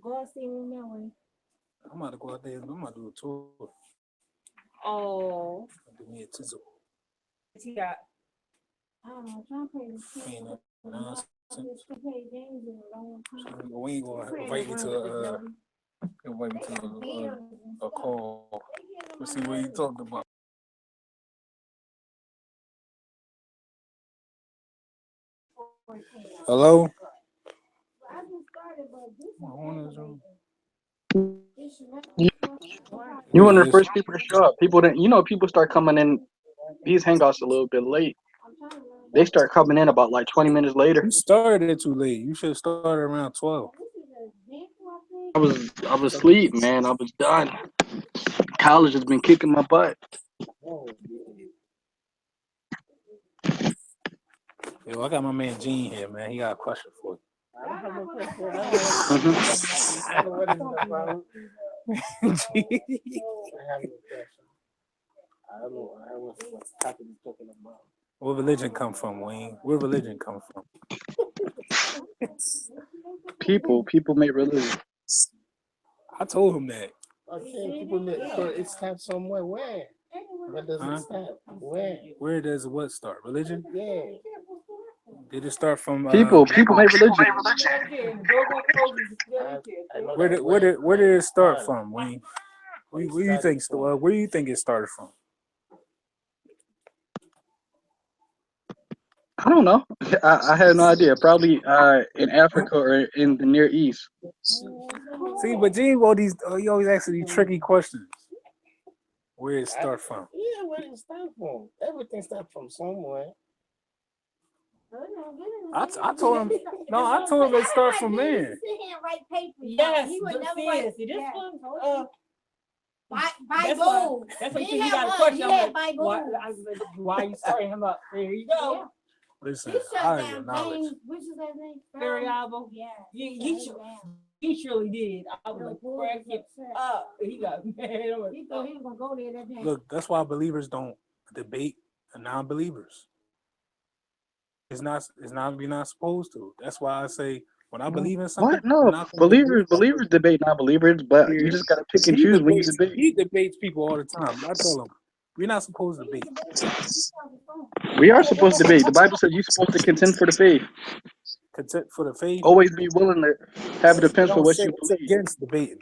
Go and see him that way. I'm about to go out there. I'm about to do a tour. Oh. Do me a tizzle. He got. I don't know. Trying to pay the Ain't no nonsense. nonsense. James in a long time. We ain't gonna invite me to a call. Let's see what you talking about. Hello? You one of the Yes. first people to show up. People that people start coming in these hangouts a little bit late. They start coming in about like 20 minutes later. You started too late. You should have started around 12. I was asleep, man. I was done. College has been kicking my butt. Yo, I got my man Gene here, man. He got a question for you. I don't have no question. Mm-hmm. I don't know what is about. I have no question. I don't know what topic he's talking about. Where religion come from, Wayne? Where religion come from? People make religion. I told him that. Okay, people make it start somewhere. Where? Where does it start? Where? Where does what start? Religion? Yeah. Did it start from People make religion. Where did it start from, Wayne? Where do you think it started from? I don't know. I have no idea. Probably in Africa or in the Near East. See, but Gene, he always asks these tricky questions. Where it start from? Yeah, where it start from? Everything starts from somewhere. I told him. No, I told him it start from man. Yes, he would never write. This one, Bible. That's what he got a question. Why you starting him up? There you go. Listen, I have knowledge. What's his name? Variable. Yeah. He surely did. I was like, crack it up. He got mad. He thought he was gonna go there that day. Look, that's why believers don't debate non-believers. It's not. We're not supposed to. That's why I say when I believe in something. What? No, believers debate non-believers, but you just gotta pick and choose when you debate. He debates people all the time. I tell him we're not supposed to debate. We are supposed to debate. The Bible says you're supposed to contend for the faith. Contend for the faith. Always be willing to have a defense for what you believe. Against debating.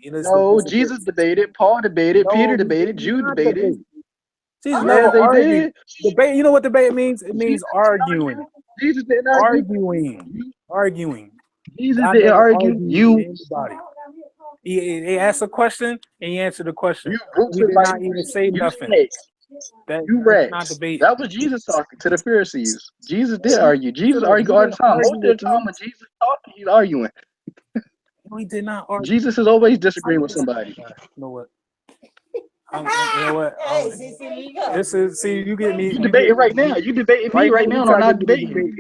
No, Jesus debated. Paul debated. Peter debated. Jude debated. Jesus never argued. Debate. You know what debate means? It means arguing. Jesus didn't argue. Arguing. Jesus didn't argue. He asked a question and he answered the question. He did not even say nothing. Not debate. That was Jesus talking to the Pharisees. Jesus did argue. Jesus argued all the time. Most of the time when Jesus talking, he's arguing. No, he did not argue. Jesus is always disagreeing with somebody. You know what? You know what? See, you get me. You debating right now. You debating me right now, and I'm not debating.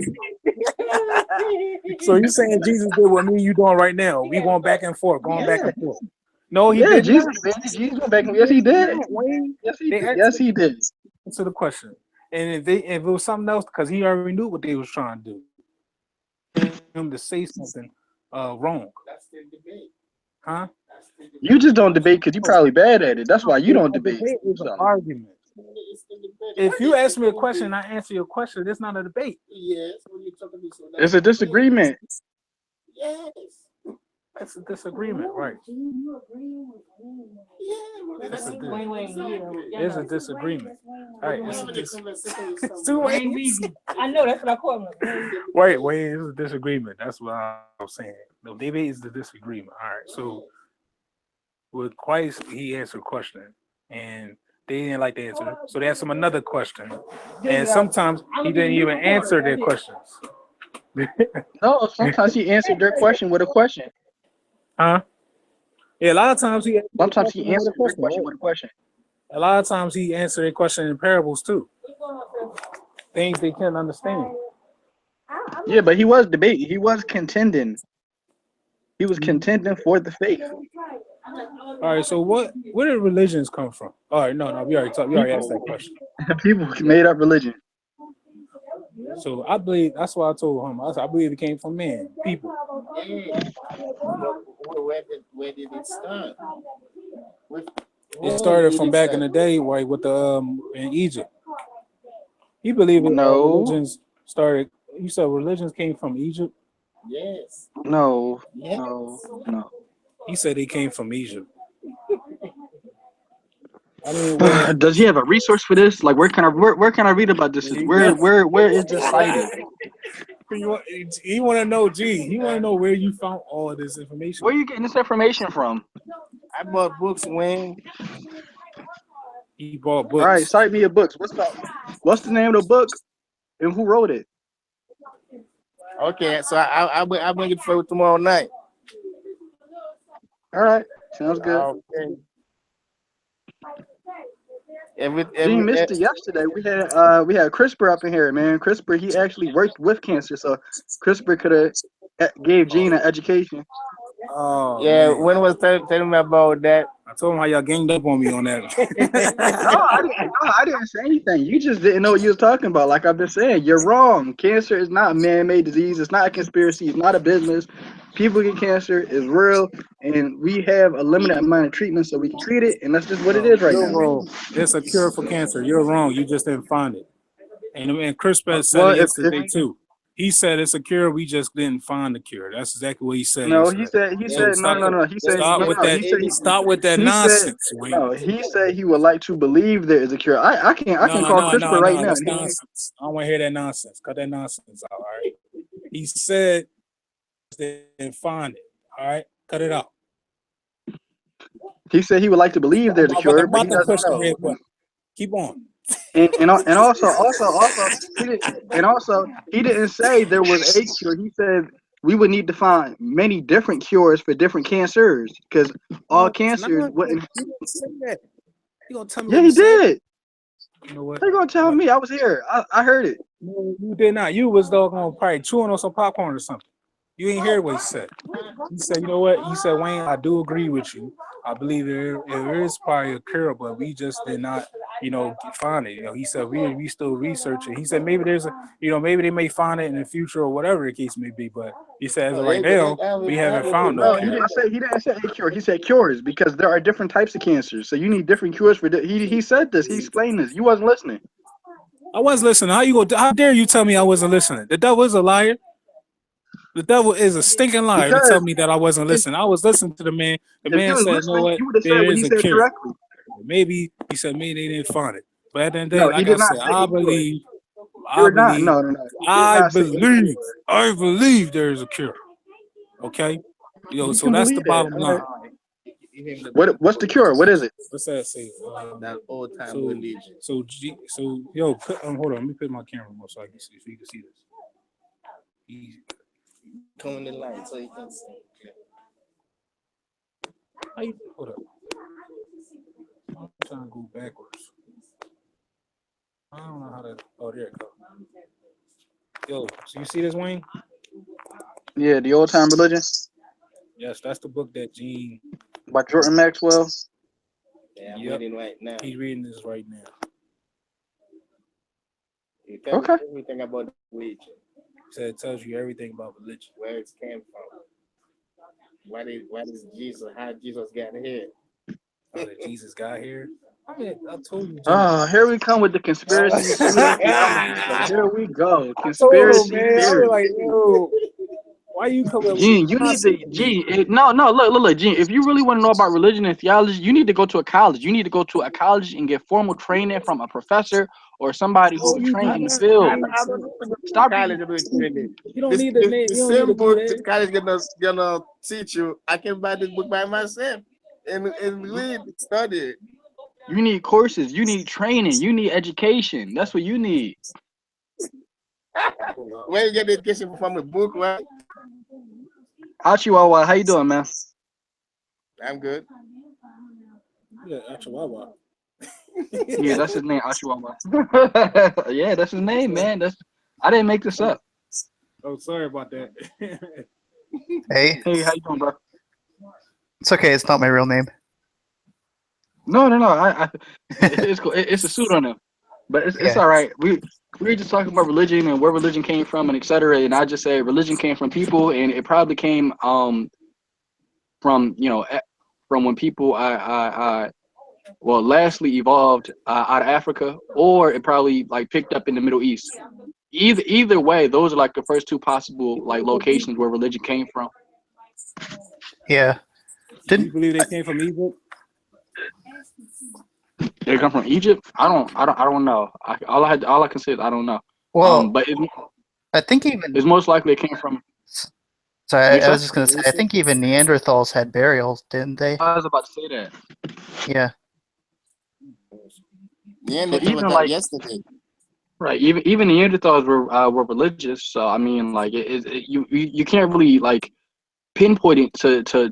So you saying Jesus did what me and you doing right now? We going back and forth, back and forth. No, he did. Jesus went back and yes, he did. Yes, he did. Answer the question. And if it was something else, because he already knew what they was trying to do, him to say something wrong. That's the debate. Huh? You just don't debate because you're probably bad at it. That's why you don't debate. It's an argument. If you ask me a question and I answer your question, it's not a debate. Yes. When you're talking to me, it's a disagreement. Yes. That's a disagreement, right? There's a disagreement. All right. I know that's what I call him. Wait, it's a disagreement. That's what I'm saying. No, debate is the disagreement. All right. So with Christ, he answered a question, and they didn't like the answer, so they asked him another question, and sometimes he didn't even answer their questions. No, sometimes he answered their question with a question. Huh? Yeah, a lot of times he answered their question with a question. A lot of times he answered a question in parables too. Things they can't understand. Yeah, but he was debating. He was contending. He was contending for the faith. All right, so where did religions come from? All right, no, we already talked. We already asked that question. People made up religion. So I believe that's why I told him. I believe it came from man, people. Yeah. Where did it start? With It who started did from it back in start? the day, right, with the in Egypt. You believe it? No, Religions started. You said religions came from Egypt. Yes. no, Yes. no. He said they came from Egypt. I mean, well, Does he have a resource for this? Like, where can I read about this? Where is this cited? he want to know, G. He want to know where you found all of this information. Where are you getting this information from? I bought books, Wayne. He bought All right, books. cite me your books. What's the name of the book and who wrote it? Okay, so I'll bring it for you tomorrow night. All right, sounds good. Okay. Gene missed it yesterday. We had CRISPR up in here, man. CRISPR, he actually worked with cancer, so CRISPR could have gave Gene an education. Oh yeah, man. when was telling me about that? I told him how y'all ganged up on me on that. No, I didn't say anything. You just didn't know what you was talking about. Like I've been saying, you're wrong. Cancer is not a man-made disease. It's not a conspiracy. It's not a business. People get cancer. It's real, and we have a limited amount of treatment, so we can treat it, and that's just what it is right You're now. wrong. It's a cure for cancer. You're wrong. You just didn't find it. And CRISPR said Well, it yesterday too. He said it's a cure. We just didn't find the cure. That's exactly what he said no, yesterday. he said no. He said Stop no, with no. that. He said Stop with that he said nonsense. Wait. no. He said he would like to believe there is a cure. I can call CRISPR right now. That's nonsense. I don't want to hear that nonsense. Cut that nonsense out. All right. He said they didn't find it. All right. Cut it out. He said he would like to believe there's a cure, but he doesn't know. Keep on. And also he didn't say there was a cure. He said we would need to find many different cures for different cancers because all cancers wouldn't. You didn't say that. You gonna tell me? Yeah, he did. You know what? They're gonna tell me. I was here. I heard it. No, you did not. You was doggone probably chewing on some popcorn or something. You ain't hear what he said. He said, you know what? He said, Wayne, I do agree with you. I believe there is probably a cure, but we just did not, find it. He said we still researching. He said maybe there's maybe they may find it in the future or whatever the case may be. But he said as of right now, we haven't found no cure. He didn't say a cure. He said cures because there are different types of cancers. So you need different cures for. He said this. He explained this. You wasn't listening. I was listening. How dare you tell me I wasn't listening? The devil is a liar. The devil is a stinking liar to tell me that I wasn't listening. I was listening to the man. The man said, "You know what? There is a cure." Correctly. Maybe he said maybe they didn't find it, but at the end of the day, like I said, I believe. I believe there is a cure. Okay, so that's the bottom line. What's the cure? What is it? What's that say? That old time religion. Hold on. Let me put my camera on so I can see, so you can see this. Easy. Come in the light so you can see. Hold up. I'm trying to go backwards. I don't know how to. Oh, there it goes. Yo, so you see this, Wayne? Yeah, the old time religion. Yes, that's the book that Gene. By Jordan Maxwell. Yeah, I'm reading right now. He's reading this right now. Okay. Everything about religion. So it tells you everything about religion. Where it came from. What is Jesus? How Jesus got here? How did Jesus got here? I mean, I told you. Here we come with the conspiracy. Here we go. Conspiracy theory. Like, yo, why you coming? Gene, you need to. Gene, no. Look, Gene. If you really want to know about religion and theology, you need to go to a college. You need to go to a college and get formal training from a professor or somebody who's trained in the field. Stop college. You don't need the name. The same book the college gonna teach you. I can buy this book by myself and read, study it. You need courses. You need training. You need education. That's what you need. Where you get the education from? A book, right? Chihuahua, how you doing, man? I'm good. Yeah, Chihuahua. Yeah, that's his name, Chihuahua. Yeah, that's his name, man. I didn't make this up. Oh, sorry about that. Hey, how you doing, bro? It's okay. It's not my real name. No. It's cool. It's a suit on him, but it's all right. we're just talking about religion and where religion came from and etc. And I just say religion came from people, and it probably came from from when people well lastly evolved out of Africa, or it probably like picked up in the Middle East. Either way, those are like the first two possible like locations where religion came from. Yeah. Do you believe they came from Egypt? They come from Egypt. I don't know. All I can say is I don't know. Well, But I think even. it's most likely it came from. Sorry, I was just gonna say. I think even Neanderthals had burials, didn't they? I was about to say that. Yeah. Yeah, So even like yesterday. right, even Neanderthals were religious. So I mean, like you can't really like pinpoint it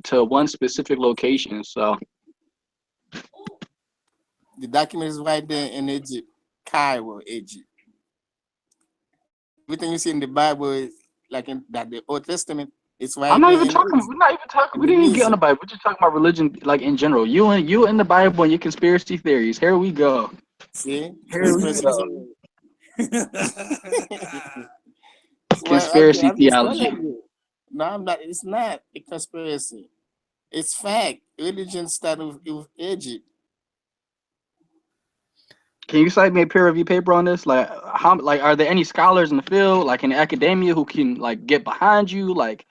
to one specific location. So The document is right there in Egypt, Cairo, Egypt. Everything you see in the Bible is like in that the Old Testament. It's right I'm not there even in talking. Egypt. We're not even talking. In We the didn't even get on the museum. Bible. We're just talking about religion, like in general. You and the Bible and your conspiracy theories. Here we go. See, Here we conspiracy. go. Well, Conspiracy I'm just theology. telling you. No, I'm not. It's not a conspiracy. It's fact. Religion started with Egypt. Can you cite me a peer review paper on this? Like how like are there any scholars in the field, like in academia, who can like get behind you? Like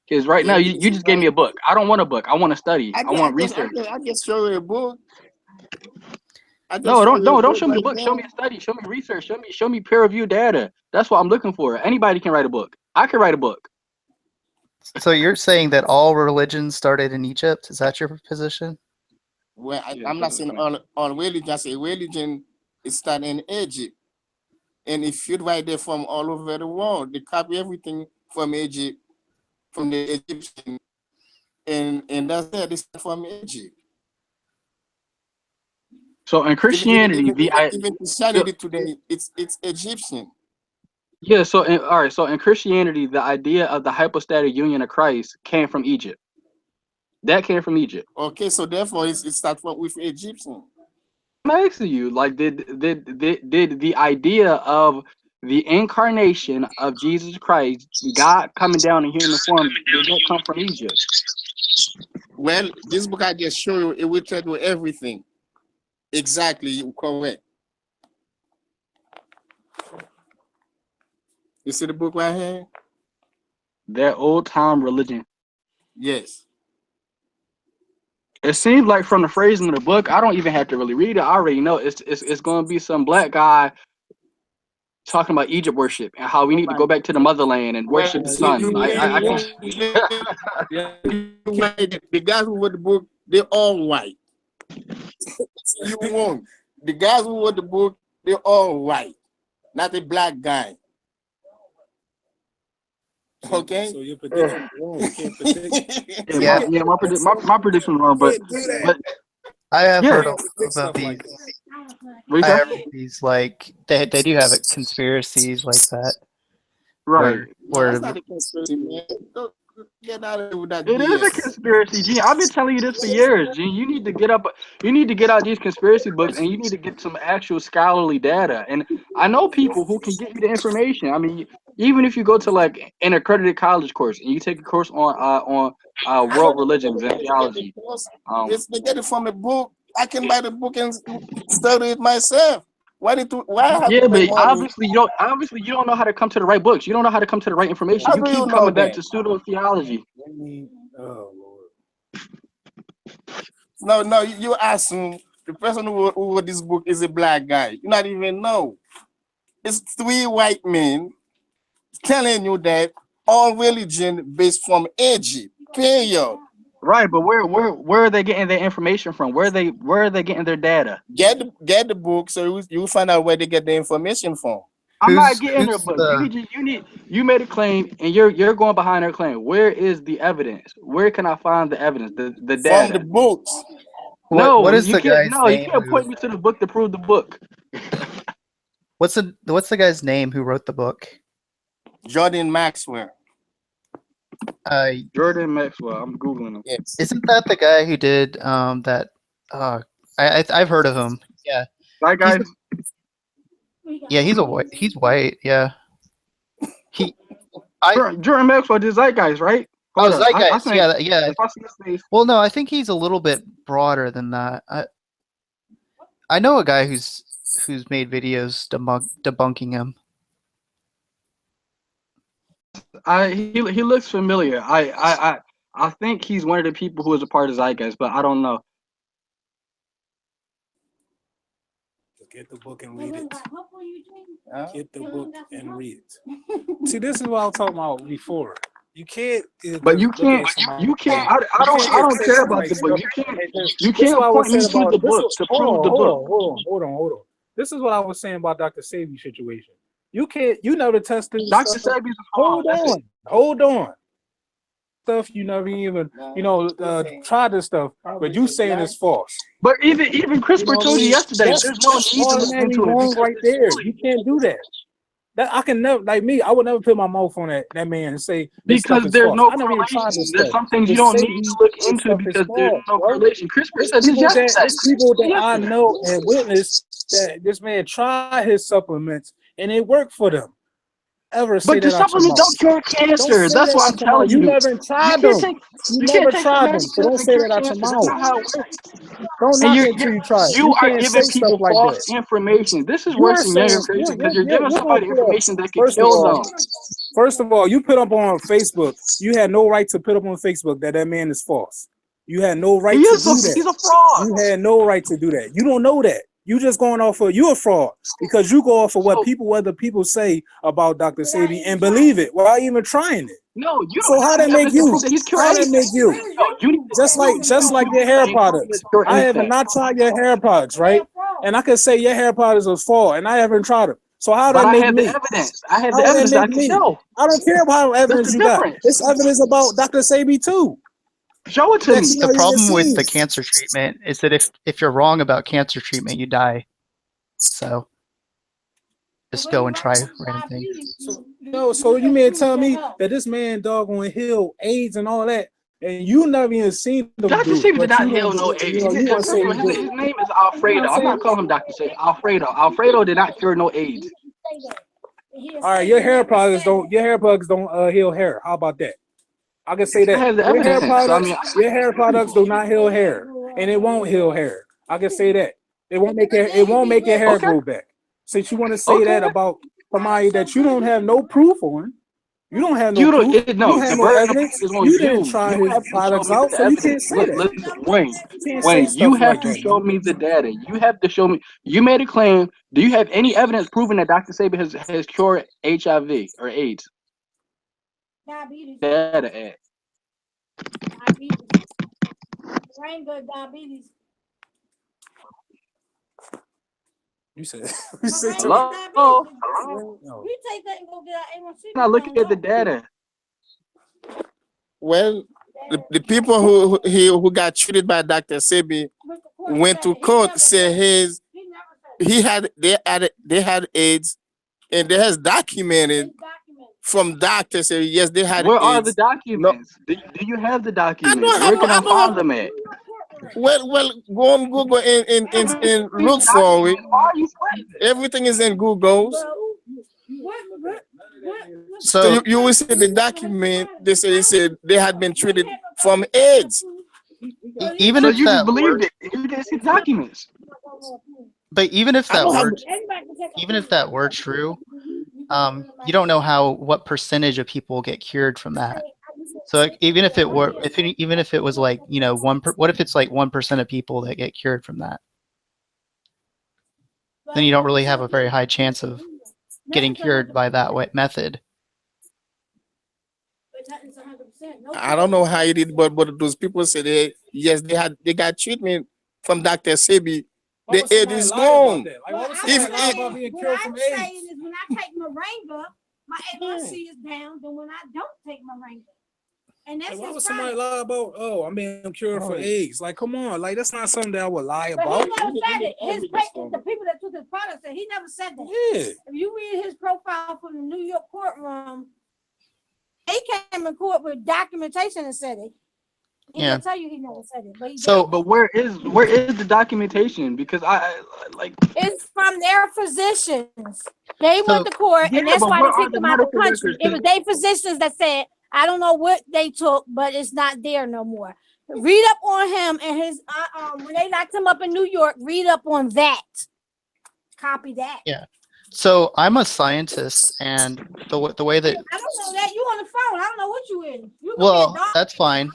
because right Yeah, now you just gave me a book. I don't want a book. I want to study. I want research. I just show you a book. I just No, show you a don't book show me a right book. Show there. me a study. Show me research. Show me peer review data. That's what I'm looking for. Anybody can write a book. I can write a book. So you're saying that all religions started in Egypt? Is that your position? Well, Yeah, I'm not saying all religion. I say religion is started in Egypt, and if you right there from all over the world, they copy everything from Egypt, from the Egyptian, and that's it. They start from Egypt. So in Christianity, Even Christianity today, it's Egyptian. yeah. So all right. So in Christianity, the idea of the hypostatic union of Christ came from Egypt. That came from Egypt. Okay, so therefore it starts with Egyptian. I'm asking you, like, did the idea of the incarnation of Jesus Christ, God coming down in human form, did that come from Egypt? Well, this book I just show you, it will tell you everything. Exactly, you correct. You see the book right here? That old time religion. Yes. It seems like from the phrasing of the book, I don't even have to really read it. I already know it's going to be some black guy talking about Egypt worship and how we need to go back to the motherland and worship the sun. I can. The guys who wrote the book, they're all white. You won't. The guys who wrote the book, they're all white, not a black guy. Okay. So your prediction wrong. You can't predict. My prediction wrong, but I have yeah. heard of Stuff these. like that. What you I say? have these like they do have conspiracies like that. Right. No, that's not a conspiracy, man. Don't get out of here with that It is a BS. conspiracy, Gene. I've been telling you this for years, Gene. You need to get up. You need to get out these conspiracy books, and you need to get some actual scholarly data. And I know people who can get you the information. I mean, even if you go to like an accredited college course and you take a course on world religions and theology, It's they get it from a book. I can buy the book and study it myself. Why I have yeah, to pay but money? obviously you don't know how to come to the right books. You don't know how to come to the right information. How You do you keep know coming back that? to pseudo theology. Oh Lord. No, you assume the person who wrote this book is a black guy. You not even know. It's three white men telling you that all religion based from Egypt. Period. Right, but where are they getting their information from? Where are they getting their data? Get the book so you find out where they get the information from. I'm not getting their Who's book. the You made a claim and you're going behind their claim. Where is the evidence? Where can I find the evidence? The From the data. books. what is You the can't guy's you name can't who point me to the book to prove the book. what's the guy's name who wrote the book? Jordan Maxwell. Jordan Maxwell. I'm Googling him. Yes. Isn't that the guy who did that I've heard of him. Yeah. Right, guys? Yeah, he's white. Yeah. He Jordan Maxwell did Zeitgeist, right? Oh, Hold up. I Zeitgeist. think Yeah. if I see his face, Well, no, I think he's a little bit broader than that. I know a guy who's made videos debunking him. he looks familiar. I think he's one of the people who is a part of Zeitgeist, but I don't know. Get the book and read it. Get the book and read it. See, this is what I was talking about before. You can't. But you can't. You can't. I don't care about the book. You can't point me to the book to prove the book. Hold on. This is what I was saying about Dr. Sabi's situation. You can't. You never tested. Dr. Sabi's Hold on. Stuff you never even try this stuff, but you saying it's false. But even CRISPR told you yesterday, there's no need to look into it. Right there, you can't do that. That I can never, like me, I would never put my mouth on that man and say because there's no correlation. There's some things you don't need to look into because there's no correlation. CRISPR said this yesterday. People that I know and witnessed that this man tried his supplements and it worked for them. But the supplements don't cure cancer. That's what I'm telling you. You never tried them. You never tried them. So don't say that out your mouth. That's not how it works. Don't knock it until you try it. You are giving people false information. This is worse than younger crazy because you're giving somebody information that can kill them. First of all, you put up on Facebook. You had no right to put up on Facebook that man is false. You had no right to do that. He's a fraud. You had no right to do that. You don't know that. You just going off of you're a fraud because you go off of what other people say about Dr. Sabi and believe it without even trying it. No, you don't. So how that make you? How that make you? Just like your hair products. I have not tried your hair products, right? And I can say your hair products are false, and I haven't tried them. So how that make me? I have the evidence. I can show. I don't care about evidence you got. It's evidence about Dr. Sabi too. Show it to me. The problem with the cancer treatment is that if you're wrong about cancer treatment, you die. So just go and try random things. So you mean tell me that this man doggone heal AIDS and all that, and you never even seen them? Dr. Sabi did not heal no AIDS. His name is Alfredo. I'm not calling him Dr. Sabi. Alfredo did not cure no AIDS. All right, your hair products don't heal hair. How about that? I can say that your hair products do not heal hair, and it won't heal hair. I can say that it won't make your hair grow back. Since you want to say that about somebody that you don't have no proof on, you don't have no proof. You don't have no evidence. You didn't try his products out, so you can't say that. Wayne, you have to show me the data. You have to show me. You made a claim. Do you have any evidence proving that Dr. Sabi has cured HIV or AIDS? Diabetes. Data. Diabetes. Brain good diabetes. You said. Hello? You take that and go get our A1C. Not looking at the data. Well, the people who got treated by Dr. Sabi went to court, said they had AIDS, and they has documented from Dr. Sabi, yes, they had AIDS. Where are the documents? No. Do you have the documents? Where can I find them at? Well, go on Google and look for it. Everything is in Google. So you will see the document. They said they had been treated from AIDS. Even if you that believed it, you didn't see documents. But even if that were true, you don't know what percentage of people get cured from that. So even if it was like, what if it's like 1% of people that get cured from that? Then you don't really have a very high chance of getting cured by that method. I don't know how you did, but those people said they got treatment from Dr. Sabi. The AIDS is gone. When I take Moringa, my A1C is down than when I don't take Moringa. And that's why would somebody lie about? Oh, I'm being cured for AIDS. Like, come on, like that's not something that I would lie about. He never said it. The people that took his product said he never said that. Yeah. If you read his profile from the New York courtroom, he came in court with documentation and said it. He Yeah. can tell you he never said it, but he So- did. But where is the documentation? Because I like. It's from their physicians. They So- went to court, Yeah, and that's but why where they are kicked the them out of the medical country. records? It was their physicians that said, I don't know what they took, but it's not there no more. Read up on him and his when they locked him up in New York, read up on that. Copy that. Yeah. So I'm a scientist, and the way that I don't know that. You on the phone. I don't know what you in. You could be a well, doctor. that's fine.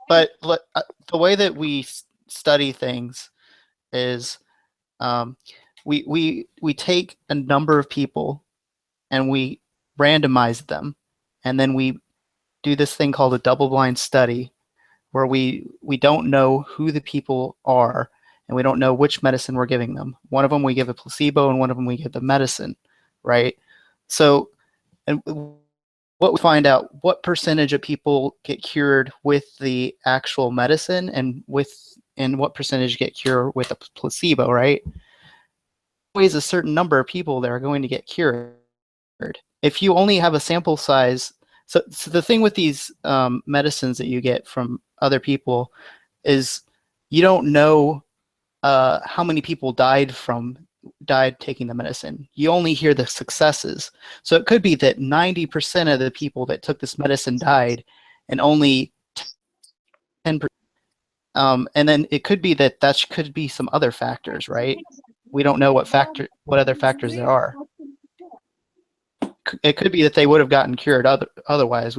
But the way that we study things is we take a number of people and we randomize them, and then we do this thing called a double-blind study where we don't know who the people are, and we don't know which medicine we're giving them. One of them we give a placebo, and one of them we give the medicine, right? So, and what we find out, what percentage of people get cured with the actual medicine, and what percentage get cured with a placebo, right? Always a certain number of people that are going to get cured. If you only have a sample size, so the thing with these medicines that you get from other people is you don't know how many people died taking the medicine. You only hear the successes. So it could be that 90% of the people that took this medicine died, and only 10%. And then it could be that could be some other factors, right? We don't know what other factors there are. It could be that they would have gotten cured otherwise.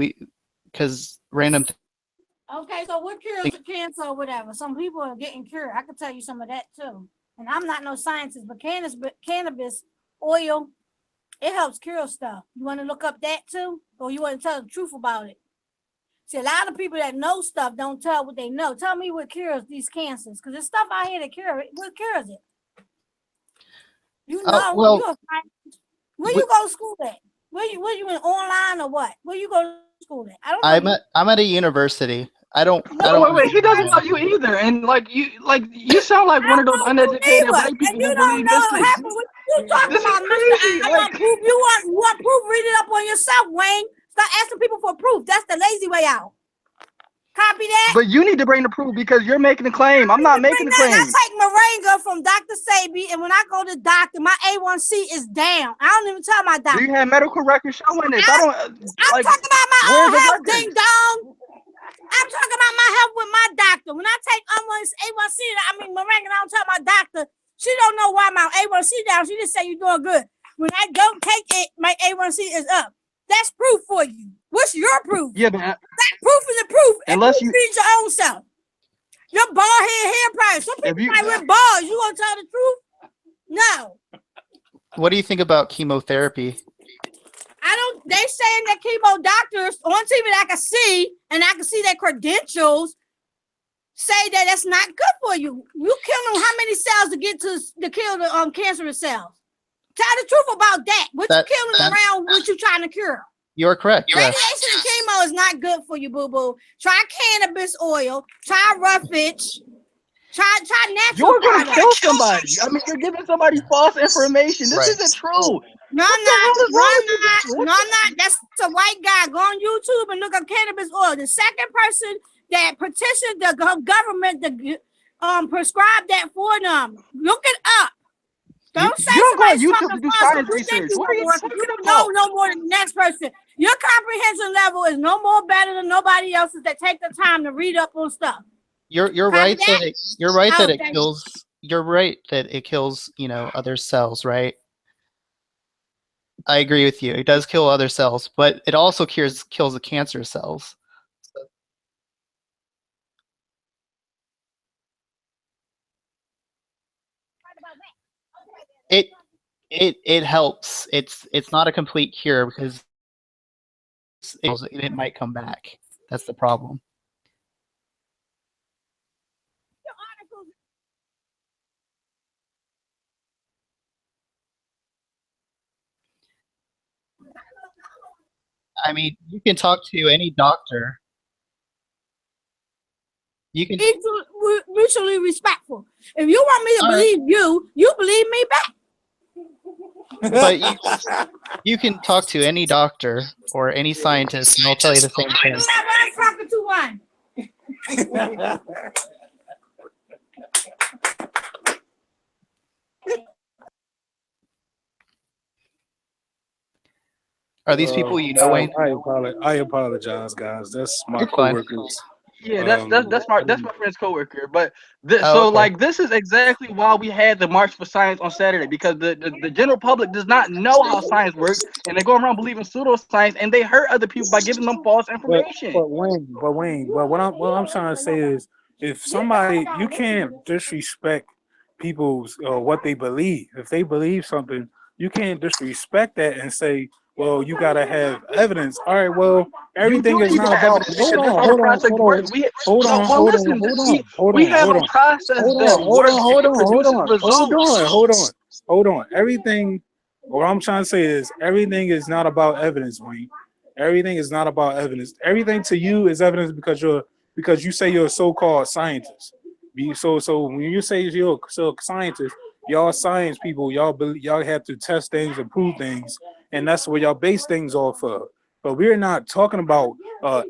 Because random. Okay, so what cures the cancer or whatever? Some people are getting cured. I can tell you some of that too. And I'm not no scientist, but cannabis oil, it helps cure stuff. You want to look up that too? Or you want to tell the truth about it? See, a lot of people that know stuff don't tell what they know. Tell me what cures these cancers. Because there's stuff out here that cure it. What cures it? You know, well, where you go to school at? Where you in online or what? Where you go to school at? I don't know. I'm at a university. I don't. Wait. He doesn't know you either, and you sound like one of those uneducated white people and you who don't believe know this what thing. happened. What you talking This is about, crazy, Mister? I like- want proof. You want proof? Read it up on yourself, Wayne. Stop asking people for proof. That's the lazy way out. Copy that. But you need to bring the proof because you're making a claim. I'm not making a I claim. take moringa from Dr. Sabi, and when I go to the doctor, my A1C is down. I don't even tell my Do doctor. you have medical records showing this? I'm Like, talking about my where's own the health, records? ding dong. I'm talking about my health with my doctor. When I take A1C, moringa, I don't tell my doctor. She don't know why my A1C down. She just say you're doing good. When I don't take it, my A1C is up. That's proof for you. What's your proof? Yeah, but That proof is a proof. Unless you you- read your own self. Your bald hair price. Some people might with balls. You gonna tell the truth? No. What do you think about chemotherapy? They saying that chemo doctors on TV that I can see, and I can see their credentials, say that that's not good for you. You kill them how many cells to get to kill the cancerous cells? Tell the truth about that. What you killing around what you trying to cure? You're correct. Yes. Radiation and chemo is not good for you, boo-boo. Try cannabis oil. Try roughage. Try natural. You're gonna kill somebody. I mean, you're giving somebody false information. This Right. isn't true. No, I'm not. That's a white guy. Go on YouTube and look up cannabis oil. The second person that petitioned the government to prescribe that for them. Look it up. Don't say You don't go on somebody's YouTube talking to do false. science You research. think What are you you talking know about? no more than the next person. Your comprehension level is no more better than nobody else's that take the time to read up on stuff. You're Copy right that? that it thank kills. You're right that it kills, other cells, right? I agree with you. It does kill other cells, but it also kills the cancer cells. It helps. It's not a complete cure because it might come back. That's the problem. I mean, you can talk to any doctor. You can. Mutually respectful. If you want me to All right. believe you, you believe me back. But you can talk to any doctor or any scientist, and they'll tell you the same thing. I'm talking to one. Are these people you know, Wayne? I apologize, guys. That's my It's fine. coworkers. Yeah, Um, that's my friend's coworker. But Oh, so okay. like this is exactly why we had the March for Science on Saturday, because the general public does not know how science works, and they go around believing pseudoscience, and they hurt other people by giving them false but information. Wayne, what I'm trying to say is, if somebody, you can't disrespect people's what they believe. If they believe something, you can't disrespect that and say, well, you gotta have evidence. All right, well, You do everything is need to not have about. evidence because that's how the process works. Listen, we have a process that works, and it produces results. Hold on. Everything. What I'm trying to say is everything is not about evidence, Wayne. Everything is not about evidence. Everything to you is evidence because you say you're a so-called scientist. So when you say you're a scientist, y'all science people, y'all have to test things and prove things, and that's what y'all base things off of. But we're not talking about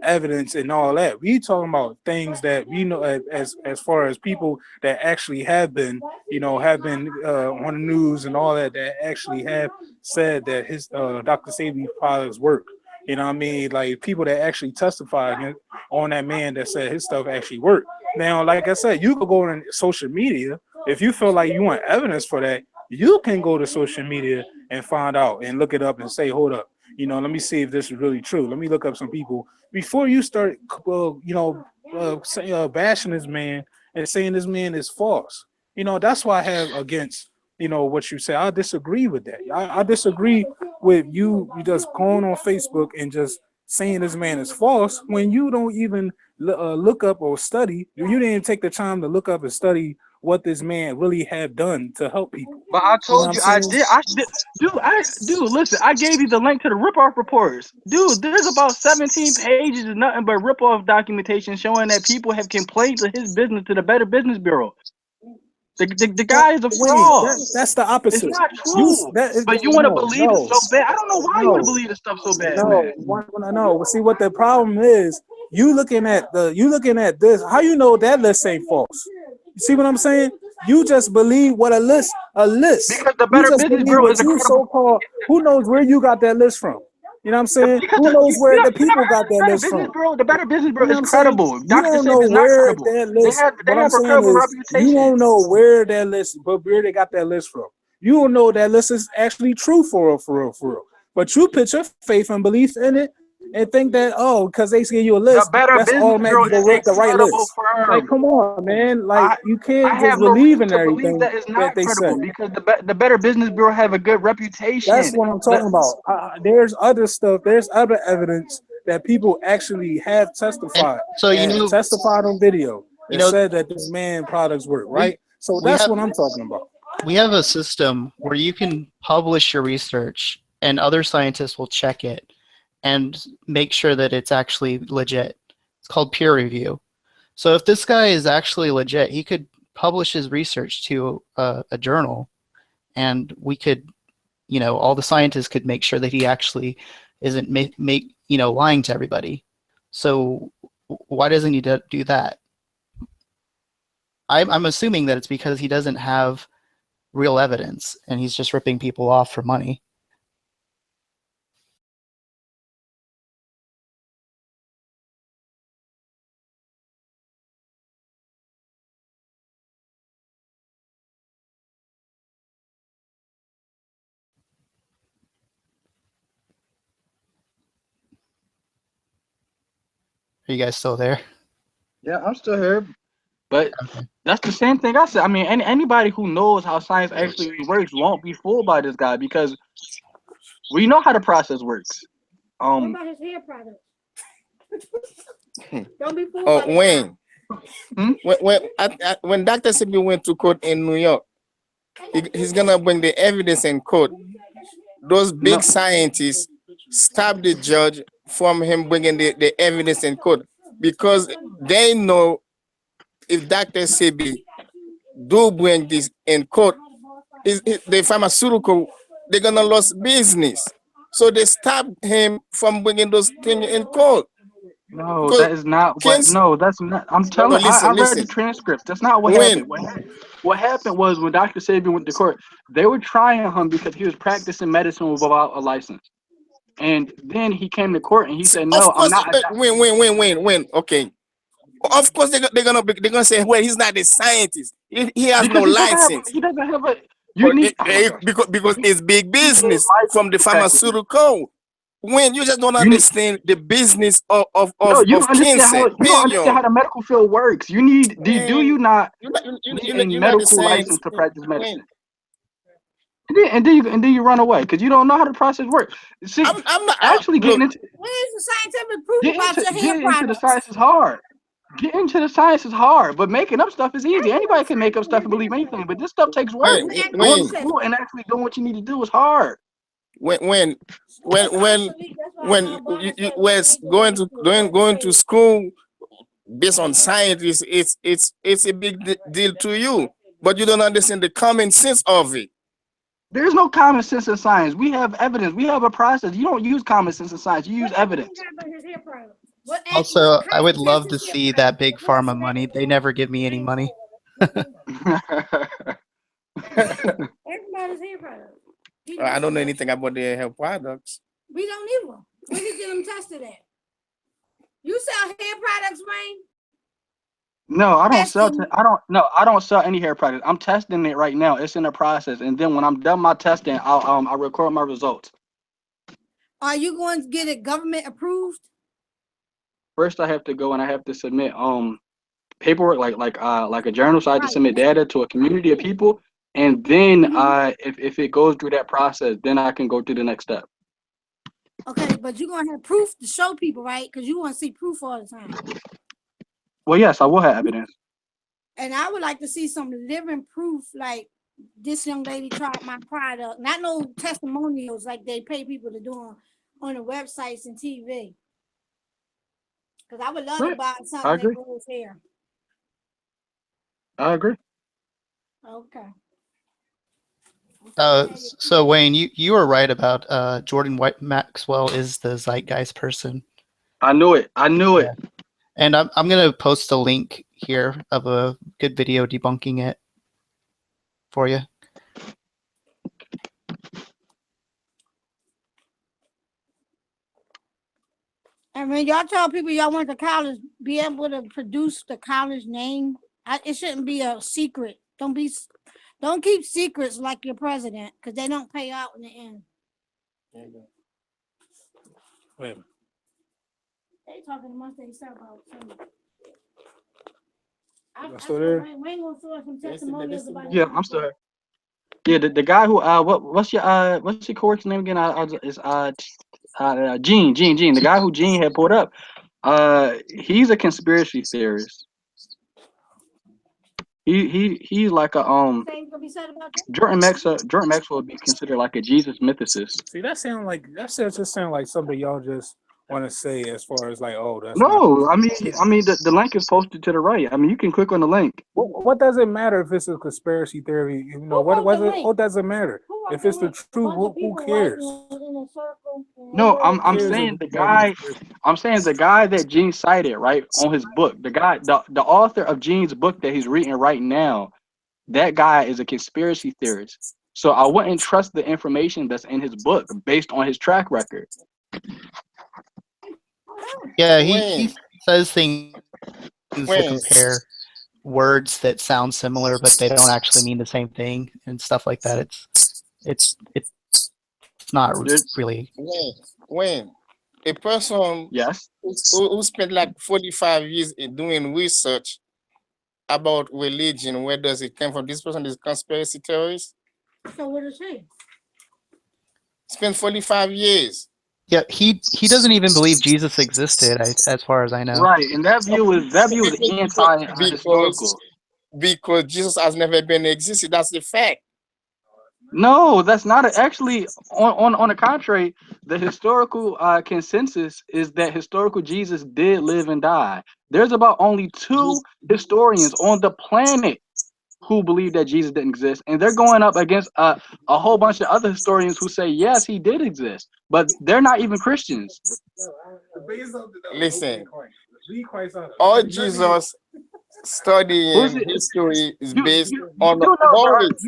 evidence and all that. We talking about things that we know as far as people that actually have been, on the news and all that actually have said that his Dr. Sabi's products work. You know what I mean? Like people that actually testified on that man that said his stuff actually worked. Now, like I said, you could go on social media if you feel like you want evidence for that. You can go to social media and find out and look it up and say, hold up, let me see if this is really true. Let me look up some people before you start, bashing this man and saying this man is false. That's why I have against, what you say. I disagree with that. I disagree with you just going on Facebook and just saying this man is false when you don't even look up or study. You didn't even take the time to look up and study what this man really have done to help people. But I You know what told I'm you I saying? did. Dude, listen, I gave you the link to the ripoff reports. Dude, there's about 17 pages of nothing but ripoff documentation showing that people have complained to his business, to the Better Business Bureau. The guy is a fraud. That's the It's opposite. not true. But you want to believe it so bad. I don't know why you want to believe this stuff so bad, man. No. See what the problem is? You looking at this. How you know that list ain't false? You see what I'm saying? You just believe what a list. Because the You Better just Business believe Bureau what is a you credible. so-called. Who knows where you got that list from? You know what I'm saying? Because Who knows where the you never people heard got of the that Better list Business from? Bureau. The Better Business Bureau You know is what I'm saying? credible. You Dr. don't Sabi know is not where credible. that list. They What I'm have a saying credible is, you reputation. don't know where that list, but where they got that list from. You don't know that list is actually true for real. But you put your faith and belief in it and think that, because they give you a The list, Better that's Business Bureau automatically is gonna a work the right credible list. Like, firm. come on, man. Like, I you I can't have just no believe reason in to believe everything that it's that not they say. credible because the Better Business Bureau have a good That's reputation. what I'm talking about. There's other stuff. There's other evidence that people actually have And testified so and testified on video you that know, said that this man products work, we right? So we that's have what I'm talking about. we have a system where you can publish your research and other scientists will check it and make sure that it's actually legit. It's called peer review. So if this guy is actually legit, he could publish his research to a journal, and we could, all the scientists could make sure that he actually isn't lying to everybody. So why doesn't he do that? I'm assuming that it's because he doesn't have real evidence and he's just ripping people off for money. Are you guys still there? Yeah, I'm still here, but Okay. that's the same thing I said. I mean, anybody who knows how science actually works won't be fooled by this guy because we know how the process works. What about his hair products? Don't be fooled by Wayne, Hmm? when Dr. Sebi went to court in New York, he's gonna bring the evidence in court. Those big No, scientists stopped the judge from him bringing the evidence in court because they know if Dr. Sebi do bring this in court, the pharmaceutical, they're gonna lose business. So they stopped him from bringing those things in court. No, Because that is not what. cancer. No, that's not. I'm No, no, telling. I listen, read the listen. transcripts. That's not what When happened. What happened was when Dr. Sabian went to court, they were trying him because he was practicing medicine without a license. And then he came to court and he said, of "No, I'm course, not a doctor." when. Okay, of course they're gonna say, well, he's not a scientist. He has no Because he doesn't have. license. He doesn't have a. You But need. Oh my gosh. because it's big You need business from the licensing packages. pharmaceutical. When you just don't You need. understand the business No, you don't of understand how. cancer, You don't understand period. how the medical field works. You need. Do When you not need a you're not the medical science. license to practice When medicine? And then you run away because you don't know how the process works. See, I'm not actually look. Where's the scientific proof about your hair getting into the products? science is hard. Getting into the science is hard, but making up stuff is easy. Anybody can make up stuff and believe anything, but this stuff takes work. Going to school and actually doing what you need to do is hard. when when when when you was going to school based on science it's a big deal to you, but you don't understand the common sense of it. There's no common sense in science. We have evidence. We have a process. You don't use common sense in science. You use evidence. Also, I would love to see that big pharma money. They never give me any money. Everybody's hair products. I don't know anything about their health products. We don't either. We can get them tested at. You sell hair products, Wayne? No, I don't sell. Testing. I don't sell any hair products. I'm testing it right now. It's in the process, and then when I'm done my testing, I'll record my results. Are you going to get it government approved? First, I have to go and I have to submit paperwork like a journal. So I have to submit data to a community of people, and then if it goes through that process, then I can go to the next step. Okay, but you're gonna have proof to show people, right? Because you want to see proof all the time. Well, yes, I will have evidence. And I would like to see some living proof, like this young lady tried my product. Not no testimonials like they pay people to do on the websites and TV. Because I would love to buy something that grows hair. I agree. Okay. So Wayne, you were right about Jordan White Maxwell is the zeitgeist person. I knew it. Yeah. And I'm gonna post a link here of a good video debunking it for you. And when y'all tell people y'all went to college, be able to produce the college name. It shouldn't be a secret. Don't keep secrets like your president, because they don't pay out in the end. There you go. Wait. They talking amongst themselves about something. Still there? Wayne gonna show us some testimonials about. Yeah, I'm still here. Yeah, the guy who what's your coworker's name again? It's Gene. The guy who Gene had pulled up. He's a conspiracy theorist. He's like a Jordan Maxwell would be considered like a Jesus mythicist. See, that just sound like something y'all just want to say as far as like, oh, that's no. I mean the link is posted to the right. I mean, you can click on the link. What does it matter if it's a conspiracy theory? You know, what does it matter if it's the truth? Who cares? No, I'm saying the guy. I'm saying the guy that Gene cited right on his book. The guy, the author of Gene's book that he's reading right now. That guy is a conspiracy theorist. So I wouldn't trust the information that's in his book based on his track record. Yeah, he says things to compare words that sound similar, but they don't actually mean the same thing and stuff like that. It's not really. When a person who spent like 45 years in doing research about religion, where does it come from? This person is a conspiracy theorist. So what is he? Spent 45 years. Yeah, he doesn't even believe Jesus existed, as far as I know. Right, and that view is anti-historical. Because Jesus has never been existed. That's the fact. No, that's not actually. On the contrary, the historical consensus is that historical Jesus did live and die. There's about only 2 historians on the planet who believe that Jesus didn't exist, and they're going up against a whole bunch of other historians who say yes, he did exist, but they're not even Christians. Listen, all Jesus Who's studying it? history is You based you you on do know there are, Hoax.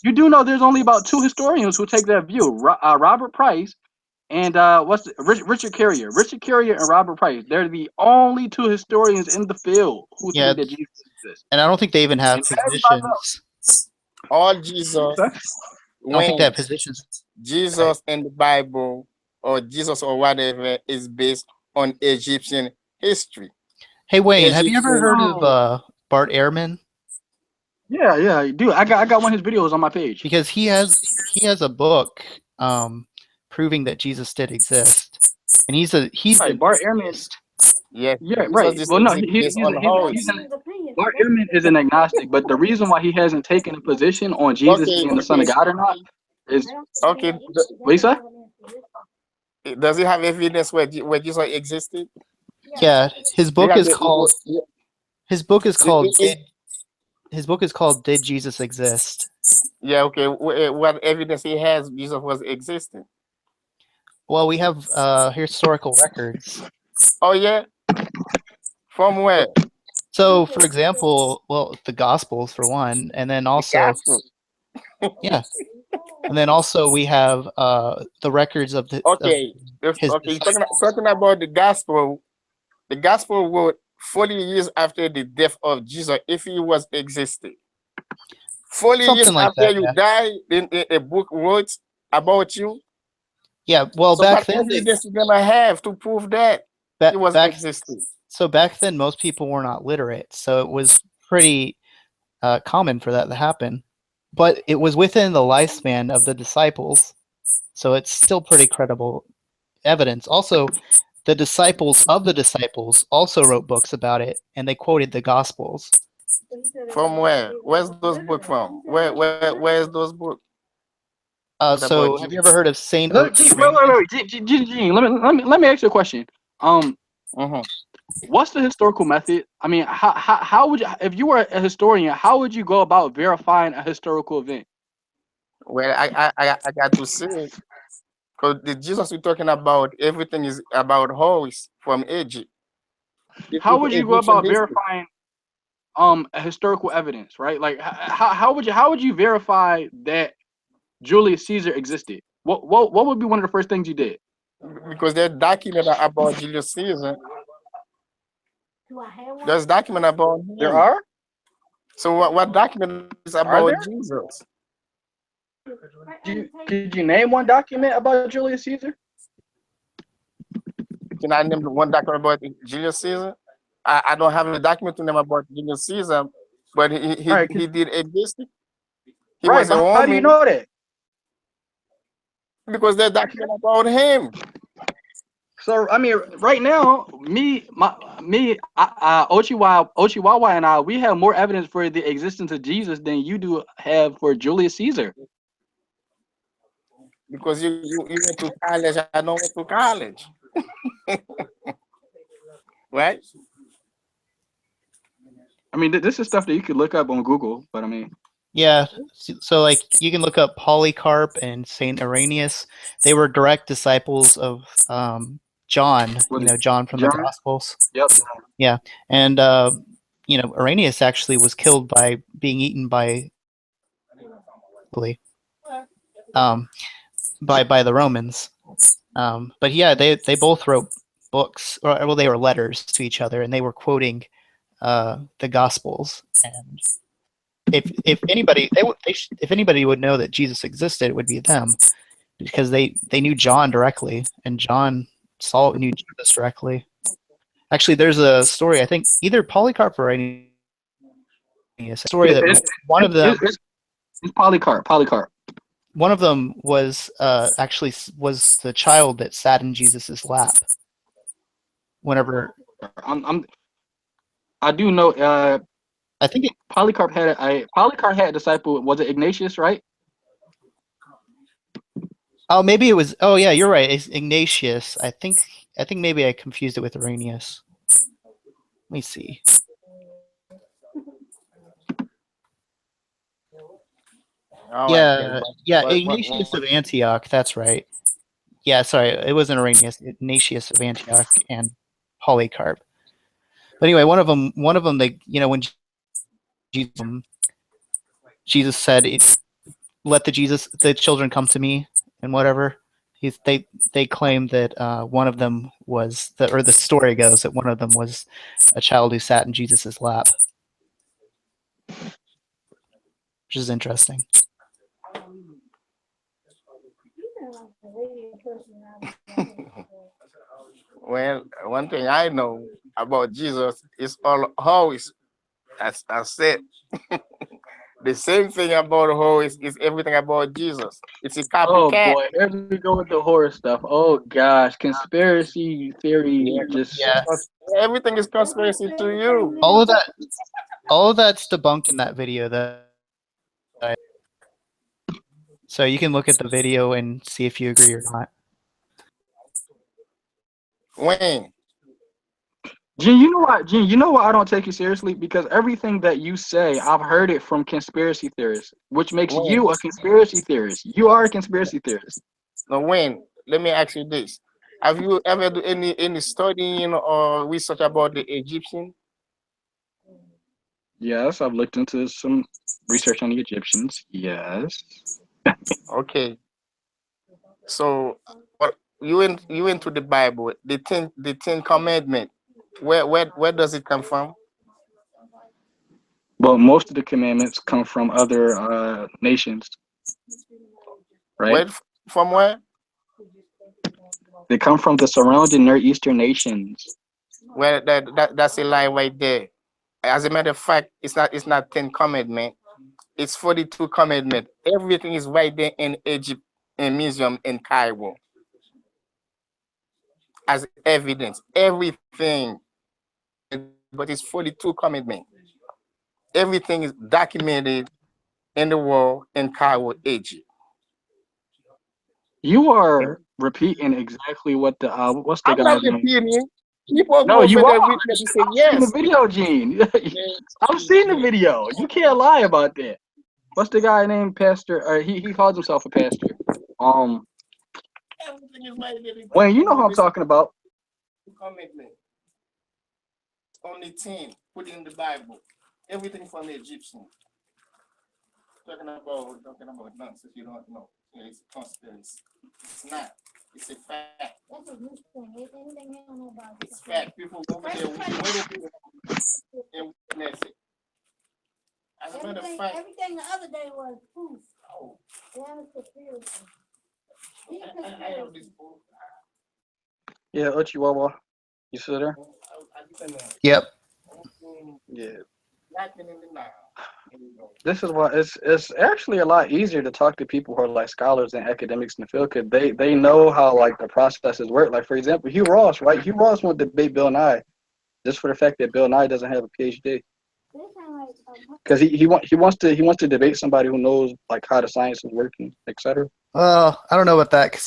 you do know there's only about two historians who take that view. Robert Price and Richard Carrier. Richard Carrier and Robert Price. They're the only two historians in the field who Yeah, think that Jesus exists. and I don't think they even have And everybody positions. All Jesus else. I don't think they have went, positions. Right. Jesus and the Bible, or Jesus or whatever, is based on Egyptian history. Hey Wayne, have you ever Egyptian, heard of Bart Ehrman? Yeah, dude. I got one of his videos on my page. Because he has a book proving that Jesus did exist, and he's Right, an Bart Ehrman. atheist. yes, Yeah, Jesus right. is Well, no, based on Hoax. Bart Ehrman is an agnostic, but the reason why he hasn't taken a position on Jesus Okay, being the Son of God or not is okay. what you say? Does it have evidence where Jesus existed? Yeah, his They book have is called his book is it- called it- it- Did Jesus Exist? yeah, okay. What evidence he has Jesus was existing? Well, we have historical records. Oh yeah, from where? So, for example, well, the Gospels for one, and then The also, gospel. yeah, and then also we have the records of Okay, his okay. disciples. Talking about the gospel. The gospel wrote 40 years after the death of Jesus, if he was existing. 40 years Something like after that, you yeah. die, then a book wrote about you. Yeah, well, So back what then, evidence you gonna have to prove that he was back existing? so back then most people were not literate, so it was pretty common for that to happen. But it was within the lifespan of the disciples, so it's still pretty credible evidence. Also, the disciples of the disciples also wrote books about it, and they quoted the Gospels. From where? Where's those books from? Where's those books? What about So have you ever Jesus? heard of Saint Wait, wait. Gene, let me ask you a question. Mhm. What's the historical method? I mean, how would you, if you were a historian, how would you go about verifying a historical event? Well, I got to say, because the Jesus we're talking about, everything is about Horus from Egypt. How It's would you go Egyptian about history. verifying a historical evidence, right? Like how would you verify that Julius Caesar existed? What would be one of the first things you did? Because there's document about Julius Caesar. There's document about There him. are? So what document is Are about there? Jesus? Could you name one document about Julius Caesar? Can I name the one document about Julius Caesar? I don't have a document to name about Julius Caesar, but All right, he did exist. He right, was a but how do you Roman know that? because there's document about him. So I mean, right now, Ochiwawa, and I, we have more evidence for the existence of Jesus than you do have for Julius Caesar. Because you went to college, I don't went to college. Right? I mean, this is stuff that you could look up on Google, but I mean, Yeah, so like you can look up Polycarp and Saint Irenaeus. They were direct disciples of John. John from the John? Gospels. Yep. Yeah, and Irenaeus actually was killed by being eaten by um, by the Romans. But yeah, they both wrote books, or well, they were letters to each other, and they were quoting the Gospels. And if anybody if anybody would know that Jesus existed, it would be them, because they knew John directly, and John knew Jesus directly. Actually, there's a story, I think either Polycarp or Irenaeus, a story that one of them It's Polycarp. one of them was actually was the child that sat in Jesus's lap whenever I do know. I think Polycarp had a disciple. Was it Ignatius? Right? maybe it was, oh yeah, you're right, it's Ignatius. I think maybe I confused it with Irenaeus. Let me see. All right, Yeah, but Ignatius of Antioch, that's right. Yeah, sorry, it wasn't Irenaeus, Ignatius of Antioch and Polycarp. But anyway, one of them, they, when Jesus said, "Let the children come to me," and whatever. They claim that one of them was the story goes that one of them was a child who sat in Jesus's lap, which is interesting. Well, one thing I know about Jesus is always, as I said, the same thing about always is everything about Jesus. It's a Oh copycat. boy, here we go with the horror stuff. Oh gosh, conspiracy theory. Yeah, Just Yeah, everything is conspiracy to you. all of that's debunked in that video. So you can look at the video and see if you agree or not. When? Gene, you know what? Gene, you know why I don't take you seriously? Because everything that you say, I've heard it from conspiracy theorists, which makes When? you a conspiracy theorist. You are a conspiracy theorist. No, when? Let me ask you this: have you ever do any studying or research about the Egyptian? Yes, I've looked into some research on the Egyptians. Yes. Okay, so what you into the Bible? The Ten Commandment. Where does it come from? Well, most of the commandments come from other nations, right? From where? They come from the surrounding Near Eastern nations. Well, that's a lie right there. As a matter of fact, it's not 10 commandment. It's 42 commandment. Everything is right there in Egypt, in museum in Cairo, as evidence. Everything, but it's 42 commandment. Everything is documented in the world in Cairo, Egypt. You are repeating exactly what the what's the I'm not guy's name? repeating. People No, go over you are. there with me to say I've seen the yes. video, Gene. I've seen the video. You can't lie about that. What's the guy named Pastor? He calls himself a pastor. Everything is right there. Wayne, you know who I'm talking about. Commitment. Only 10 put in the Bible. Everything from the Egyptian. Talking about nonsense you don't know. Yeah, it's a conspiracy. It's not. It's a fact. That's a good thing. Anything you don't know about It's fact. People over there waiting and witness it. As a matter of fact, everything the other day was proof. oh, That was conspiracy. I have this book. Yeah, Uchiwawa. You still there? Yep. Yeah. Lacking in the now. This is why it's actually a lot easier to talk to people who are like scholars and academics in the field because they know how like the processes work. Like for example, Hugh Ross, right? Hugh Ross won't debate Bill Nye just for the fact that Bill Nye doesn't have a PhD. Because he wants to debate somebody who knows like how the science is working, etc. I don't know about that because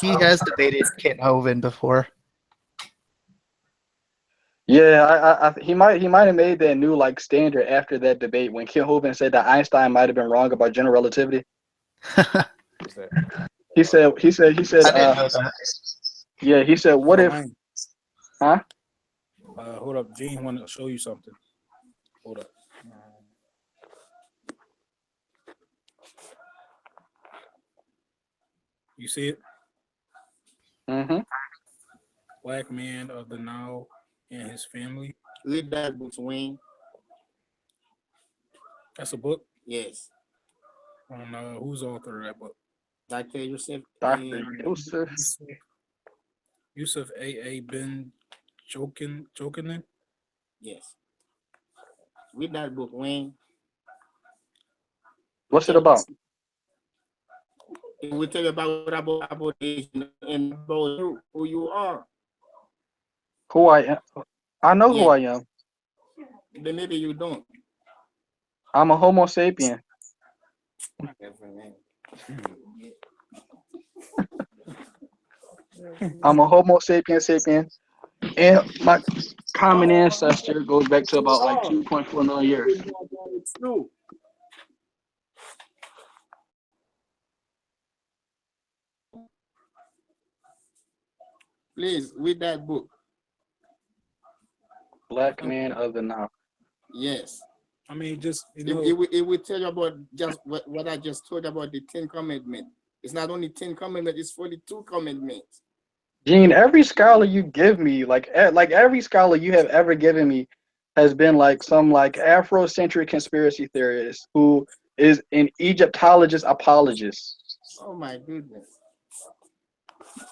he has debated Kent Hovind before. Yeah, he might have made that new like standard after that debate when Kent Hovind said that Einstein might have been wrong about general relativity. He said I didn't know that. yeah, he said what if huh? Hold up, Gene want to show you something. Hold up. You see it? Mm-hmm. Black man of the Nile and his family. Read that book, Wayne. That's a book. Yes. On who's the author of that book? Dr. Yusuf. Dr. Yusuf. Yusuf A. bin Jokin. Yes. Read that book, Wayne. What's it about? We tell you about Asian and about you, who you are. Who I am? I know who Yeah. I am. Then maybe you don't. I'm a Homo sapien. I'm a Homo sapien, and my common ancestor goes back to about like 2.4 million years. It's true. Please read that book. Black man of the Nile. Yes. I mean, just It will tell you about just what I just told you about the 10 Commandments. It's not only 10 Commandments, it's 42 Commandments. Gene, every scholar you give me, like every scholar you have ever given me, has been like some like Afrocentric conspiracy theorist who is an Egyptologist apologist. Oh my goodness.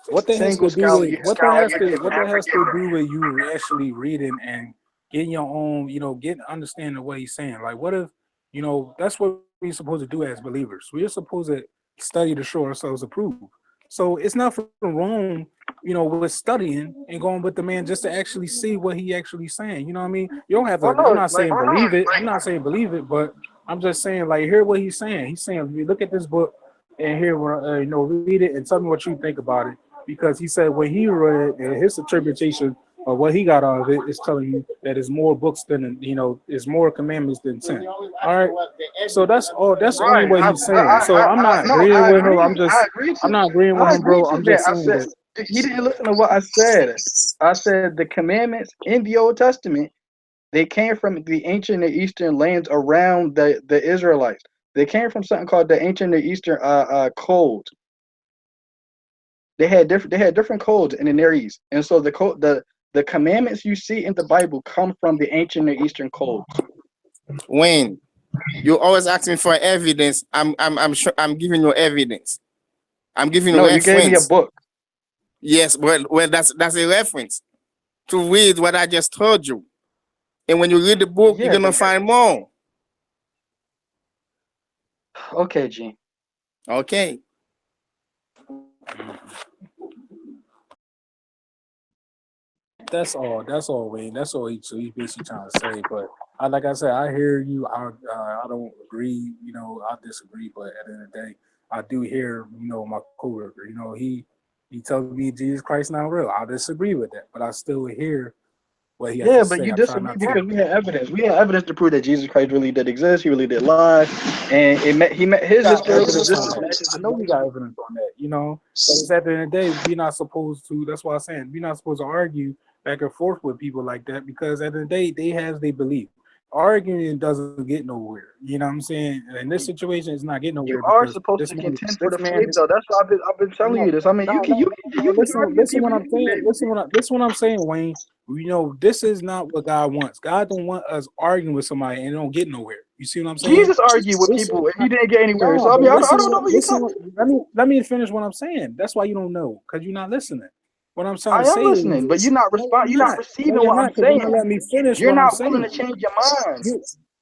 what that has Single to do scholar, with what that has to do with you actually reading and getting your own, getting understanding what he's saying. Like, what if, that's what we're supposed to do as believers. We're supposed to study to show ourselves approved. So it's not wrong, with studying and going with the man just to actually see what he actually saying. You know what I mean? You don't have to. I'm not saying believe it. I'm not saying believe it, but I'm just saying like hear what he's saying. He's saying if you look at this book and hear what read it and tell me what you think about it. Because he said when he read his interpretation of what he got out of it is telling you that it's more books than it's more commandments than 10. All right, so that's all. That's only what he's saying. So I'm not agreeing with him. I'm not agreeing with him, bro. I'm just saying that he didn't listen to what I said. I said the commandments in the Old Testament, they came from the ancient and eastern lands around the Israelites. They came from something called the ancient and eastern code. They had different codes in the Near East, and so the commandments you see in the Bible come from the ancient and eastern codes. When you always ask me for evidence, I'm sure I'm giving you evidence. I'm giving you reference. You gave me a book. Yes, well, that's a reference to read what I just told you. And when you read the book, you're gonna find more. Okay, Gene. Okay. That's all, Wayne. That's all he's basically trying to say. But like I said, I hear you. I don't agree. I disagree. But at the end of the day, I do hear. My coworker. He tells me Jesus Christ not real. I disagree with that, but I still hear what he has to say. But you disagree because we have evidence. We have evidence to prove that Jesus Christ really did exist. He really did lie, and he met his historical existence. I know we got evidence on that. But at the end of the day, we're not supposed to. That's why I'm saying we're not supposed to argue back and forth with people like that because at the end of the day, they have their belief. Arguing doesn't get nowhere. You know what I'm saying? In this situation, it's not getting nowhere. You are supposed to contend for the faith, though. That's why I've been telling you this. I mean, you can listen what I'm saying. Listen what I'm saying, Wayne. This is not what God wants. God don't want us arguing with somebody and don't get nowhere. You see what I'm saying? Jesus argued with people and he didn't get anywhere. So I mean, I don't know what you're talking. Let me finish what I'm saying. That's why you don't know because you're not listening. What I'm trying to say is, but you're not responding. You're not receiving what I'm saying. You're not letting me finish. You're not willing to change your mind.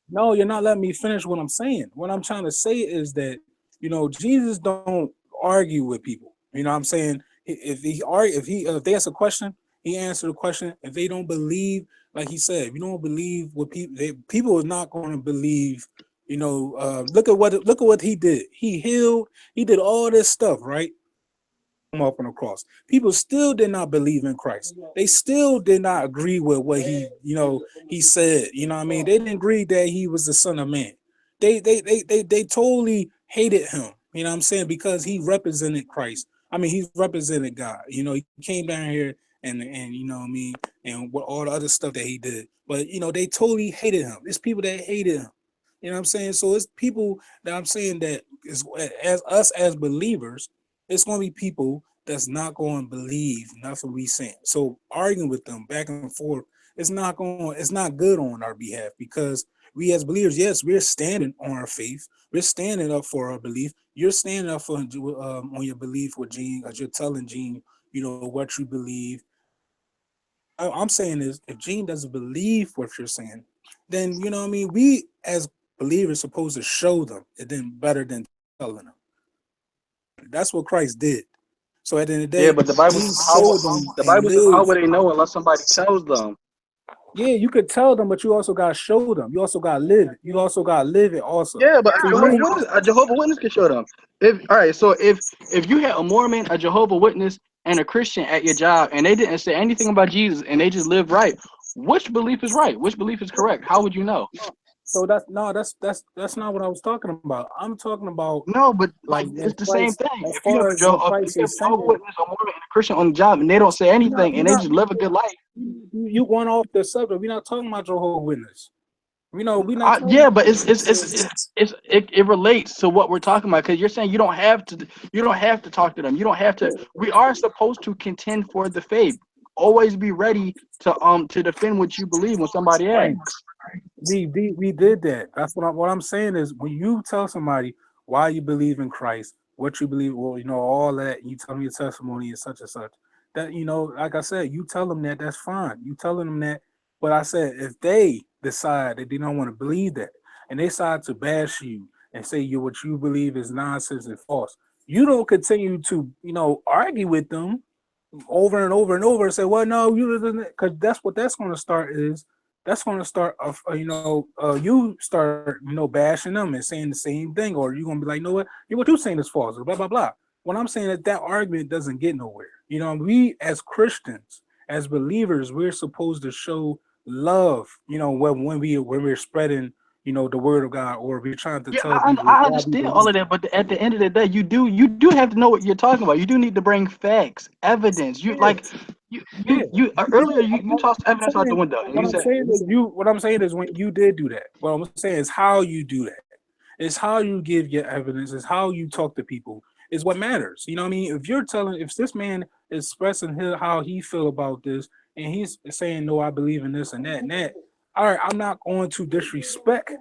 No, you're not letting me finish what I'm saying. What I'm trying to say is that Jesus don't argue with people. You know what I'm saying? If they ask a question, he answered the question. If they don't believe, like he said, if you don't believe what people is not going to believe. Look at what he did. He healed. He did all this stuff, right? Up on the cross. People still did not believe in Christ. They still did not agree with what he said. You know what I mean? They didn't agree that he was the Son of Man. They totally hated him. You know what I'm saying? Because he represented Christ. I mean, he represented God. He came down here and you know what I mean, and what all the other stuff that he did. But they totally hated him. It's people that hated him. You know what I'm saying? So it's people that I'm saying that is as us as believers. It's going to be people that's not going to believe nothing we saying. So arguing with them back and forth, it's not good on our behalf because we as believers, yes, we're standing on our faith. We're standing up for our belief. You're standing up for on your belief with Gene, because you're telling Gene, what you believe. I'm saying is if Gene doesn't believe what you're saying, then you know what I mean. We as believers supposed to show them it then better than telling them. That's what Christ did. So at the end of the day, but the Bible says how would they know unless somebody tells them? Yeah, you could tell them, but you also got to show them. You also got to live it. You also got to live it also. Yeah, but a Jehovah's Witness can show them. So if you had a Mormon, a Jehovah's Witness, and a Christian at your job, and they didn't say anything about Jesus, and they just lived right, which belief is right? Which belief is correct? How would you know? So that's not what I was talking about. I'm talking about No, but like like when it's the same Christ, thing. as If you have far a as when Joe, if Christ you have is a Jehovah's saying, Witness, a Mormon, and a Christian on the job, and they don't say anything, and they just live a good life. you went off the subject. We're not talking about Jehovah's Witness. We're not talking. Yeah, but it relates to what we're talking about because you're saying you don't have to talk to them. You don't have to. We are supposed to contend for the faith. Always be ready to defend what you believe when somebody Right. asks. We did that. That's what I'm saying is when you tell somebody why you believe in Christ, what you believe, well, all that, you tell them your testimony and such, that, like I said, you tell them that, that's fine. You telling them that. But I said, if they decide that they don't want to believe that and they decide to bash you and say what you believe is nonsense and false, you don't continue to, argue with them over and over and over and say, well, no, because that's what that's going to start is that's going to start, you start, bashing them and saying the same thing, or you're going to be like, no, what you're saying is false, blah, blah, blah. What I'm saying is that argument doesn't get nowhere. We as Christians, as believers, we're supposed to show love, when we're spreading, the word of God, or we're trying to Yeah, tell people I why we understand all believe. of that, but at the end of the day, you do have to know what you're talking about. You do need to bring facts, evidence. You like Yeah, you earlier you tossed I'm evidence out the saying, window, and what you I'm said saying is what I'm saying is when you did do that. What I'm saying is how you do that. It's how you give your evidence. It's how you talk to people. Is what matters. You know what I mean? If this man is expressing how he feel about this, and he's saying, no, I believe in this and that and that. All right, I'm not going to disrespect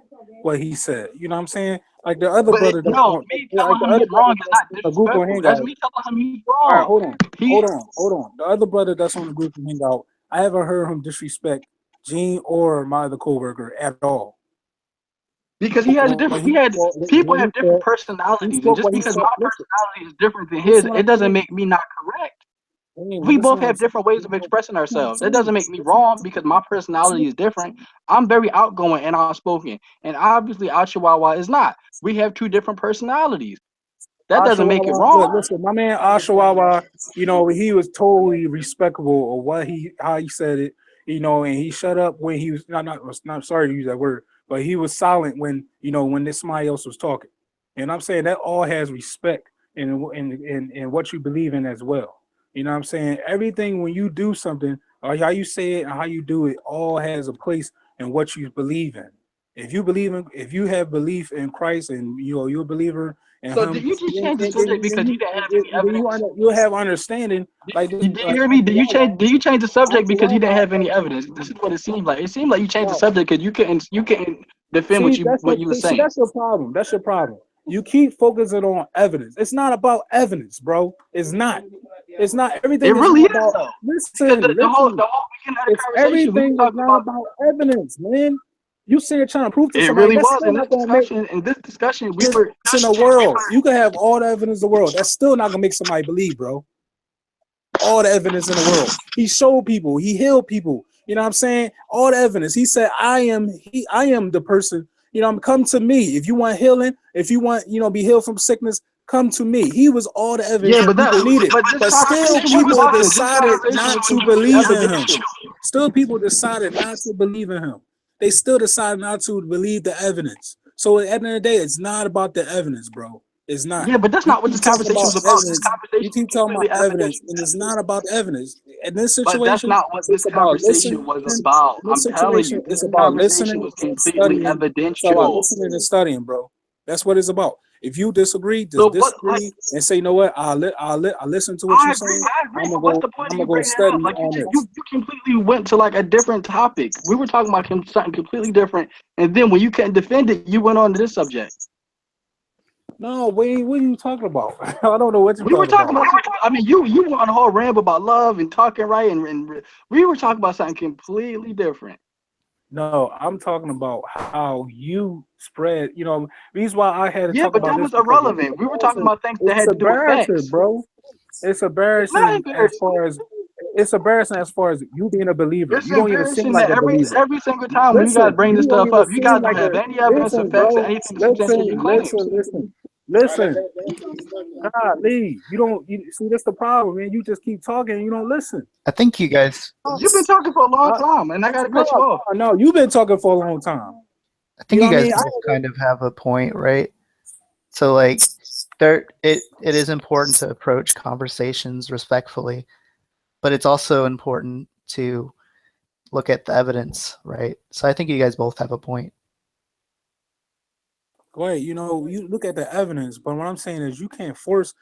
what he said. You know what I'm saying? Like the other but brother that's no, on, me like telling the him other he's brother wrong is that's not on the group on disrespectful. That's Hangout. me telling him he's All right, wrong. He hold on. The other brother that's on the group of Hangout, I haven't heard him disrespect Gene or my other coworker at all. because he has a When different he people when have he said different personalities, and spoke just what he because said, my personality is different than his, listen what it I'm doesn't saying. make me not correct. We Listen both what I'm have saying. different ways of expressing What I'm ourselves. That saying. doesn't make me wrong because my personality is different. I'm very outgoing and outspoken, and obviously Chihuahua is not. We have two different personalities. That doesn't make it Ashawawa, wrong. look, listen, my man Ashawawa, he was totally respectable of how he said it, and he shut up when he was not sorry to use that word, but he was silent when this somebody else was talking. And I'm saying that all has respect in what you believe in as well. You know what I'm saying? Everything when you do something, or how you say it and how you do it, all has a place in what you believe in. If you have belief in Christ and you're a believer in So did him, you just then, change the then, then, subject then because you you didn't have any then evidence? you'll have understanding like this. Did you hear me? Did you change the subject because you didn't Ashawawa, have any evidence? This is what it seemed like. It seemed like you changed the right. subject because you couldn't defend See, what you were saying. that's your problem. That's your problem. You keep focusing on evidence. It's not about evidence, bro. It's not. It's not. It Everything is really not is about. though. Because Listen, the listen. whole beginning of the It's conversation we were everything is talking not about. about evidence, man. You sitting trying to prove to It somebody really that's was still in not gonna make this discussion we evidence were in the world. You can have all the evidence in the world. That's still not gonna make somebody believe, bro. All the evidence in the world. He showed people. He healed people. You know what I'm saying? All the evidence. He said, I am the person. Come to me. If you want healing, if you want, be healed from sickness, come to me. He was all the evidence yeah, that people needed. but this But still conversation was people about this. This decided conversation not was to completely believe in him. evidential. Still people decided not to believe in him. They still decided not to believe the evidence. So at the end of the day, it's not about the evidence, bro. It's not. Yeah, but that's You not what keep this talking conversation about was about. This evidence. You conversation was keep talking about completely evidence, evidential. and it's not about evidence. In this But that's situation, not what this it's about conversation listening. was In about. I'm this telling situation, you, this it's about conversation listening was and completely studying. It's about evidential. listening and studying, bro. That's what it's about. If you disagree, So just what? Like, disagree and say, you know what? I listen to what you're I agree. saying. I agree. I'm gonna But what's go. the point I'm of gonna you go bringing that up? study Like on you this. completely went to like a different topic. We were talking about something completely different, and then when you couldn't defend it, you went on to this subject. No, wait, what are you talking about? I don't know what you're We were talking talking about. about. I mean, you were on a whole ramble about love and talking right, and we were talking about something completely different. No, I'm talking about how you spread. Reason why I had to Yeah, talk but about that this was because it's irrelevant. We were talking embarrassing. about things that It's had to do with embarrassing, facts. bro. It's It's not embarrassing embarrassing. it's embarrassing as far as you being a believer. It's You don't even seem embarrassing like that a believer. every single time when you guys Listen, bring this you don't stuff even up, you seem guys like don't have a any evidence or listen, facts or bro. anything to substantiate your Listen, claims. listen. God, Lee, you don't see that's the problem, man. You just keep talking and you don't listen. I think you guys, You've been talking for a long I, time, and I gotta no, cut you off. no, you've been talking for a long time. I think You know you what I guys mean? both kind of have a point, right? So like it is important to approach conversations respectfully, but it's also important to look at the evidence, right? So I think you guys both have a point. Right, you look at the evidence, but what I'm saying is you can't force,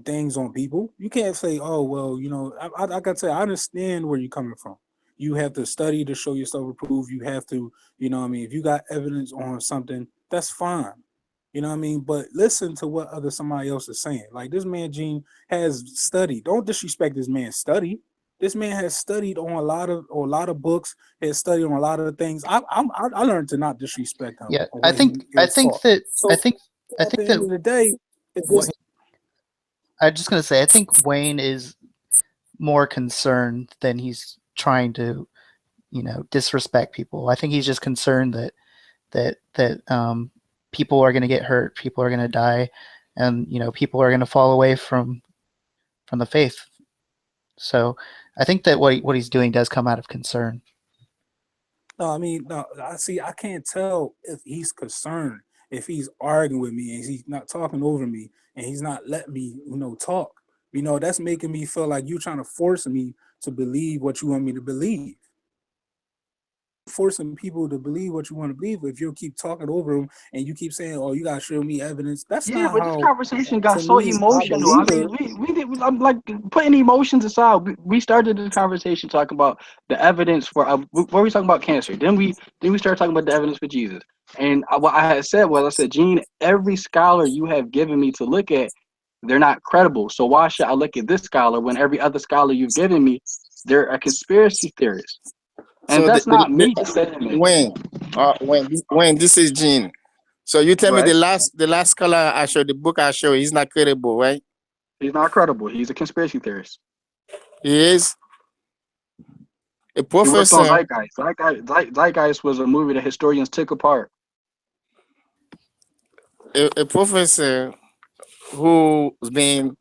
things on people. You can't say, oh, well, I gotta say, I understand where you're coming from. You have to study to show yourself approved. You have to, what I mean, if you got evidence on something, that's fine. You know what I mean? But listen to what other somebody else is saying. Like this man Gene has studied. Don't disrespect this man's study. This man has studied on a lot of books. Has studied on a lot of things. I learned to not disrespect him Yeah, or I what he think I is think taught. that I So think I at the think end of that the day, it's Wayne, just I'm just gonna say I think Wayne is more concerned than he's trying to, disrespect people. I think he's just concerned that people are going to get hurt, people are going to die, and people are going to fall away from the faith. So I think that what he's doing does come out of concern. no. I mean, no. I see. I can't tell if he's concerned, if he's arguing with me and he's not talking over me and he's not letting me, talk. That's making me feel like you're trying to force me to believe what you want me to believe. Forcing people to believe what you want to believe. If you keep talking over them and you keep saying, "Oh, you gotta show me evidence," that's Yeah, not but this how. conversation got To so me, I emotional. I believe mean, it. we did. I'm like putting emotions aside. We started this conversation talking about the evidence for. What were we talking about cancer? Then we started talking about the evidence for Jesus. And what I had said was, I said, Gene, every scholar you have given me to look at, they're not credible. So why should I look at this scholar when every other scholar you've given me, they're a conspiracy theorist? And So that's not me just saying it. when this is Gene. So you tell me Right? the last scholar I show, the book I show, he's not credible, right? He's not credible. He's a conspiracy theorist. He is a He worked on professor. Zeitgeist. Zeitgeist was a movie that historians took apart. A professor who's been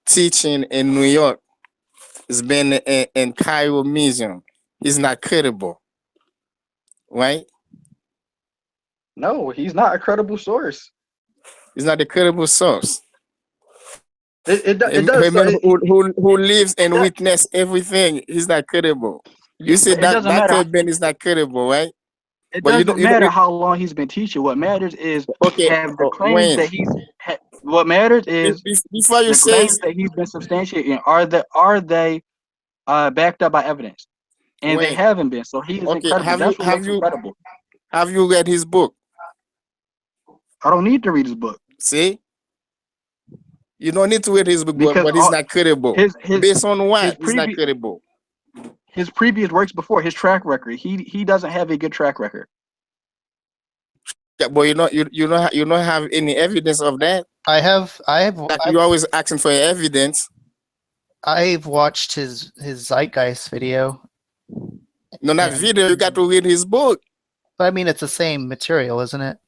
teaching in New York. Has been in Cairo Museum. He's not credible, right? No, he's not a credible source. He's not a credible source. It does A so man it, who lives it and does, witness everything. He's not credible. You yeah, say but it that doesn't matter. Dr. Ben is not credible, right? It But you don't. doesn't You don't. matter how long he's been teaching. What matters is Okay. have the claims When that what matters is before you the say claims that he's been substantiating are they backed up by evidence? And they when. haven't been. So he is Okay. incredible. Have you That's what have makes him you credible. have you read his book? I don't need to read his book See, you don't need to read his book, because but he's not credible. his his Based on his what? He's not previous credible. his previous works before his track record. He doesn't have a good track record. Yeah, but you don't have any evidence of that. I have Like you're always asking for evidence. I've watched his Zeitgeist video, No, not and video. You got to read his book. but I mean it's the same material, isn't it?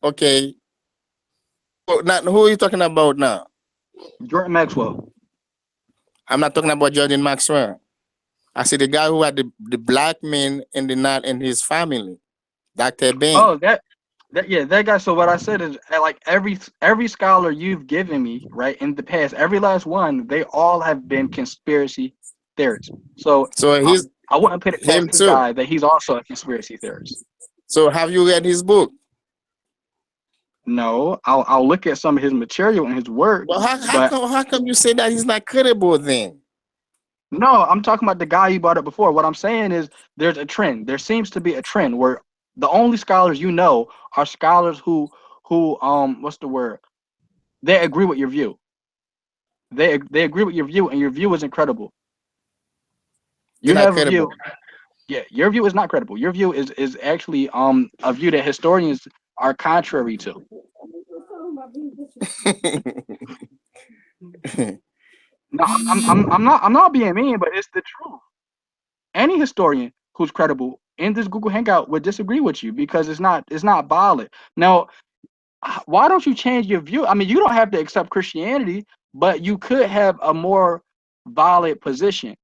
Okay. Oh, now, who are you talking about now? Jordan Maxwell. I'm not talking about Jordan Maxwell. I see the guy who had the black man in the knot in his family, Dr. Ben. Oh, that guy. So what I said is like every scholar you've given me, right, in the past, every last one, they all have been conspiracy theorists. So So I, he's I wouldn't put it past him this too. guy that he's also a conspiracy theorist. So have you read his book? No, I'll look at some of his material and his work, Well, how but come how come you say that he's not credible then? no, I'm talking about the guy you brought up before. What I'm saying is there's a trend. There seems to be a trend where the only scholars you know are scholars who what's the word? They agree with your view. They agree with your view, and your view is incredible. They're You not have a credible. view. Yeah, your view is not credible. Your view is actually a view that historians are contrary to. No, I'm not being mean, but it's the truth. Any historian who's credible in this Google Hangout would disagree with you because it's not valid. Now, why don't you change your view? I mean, you don't have to accept Christianity, but you could have a more valid position.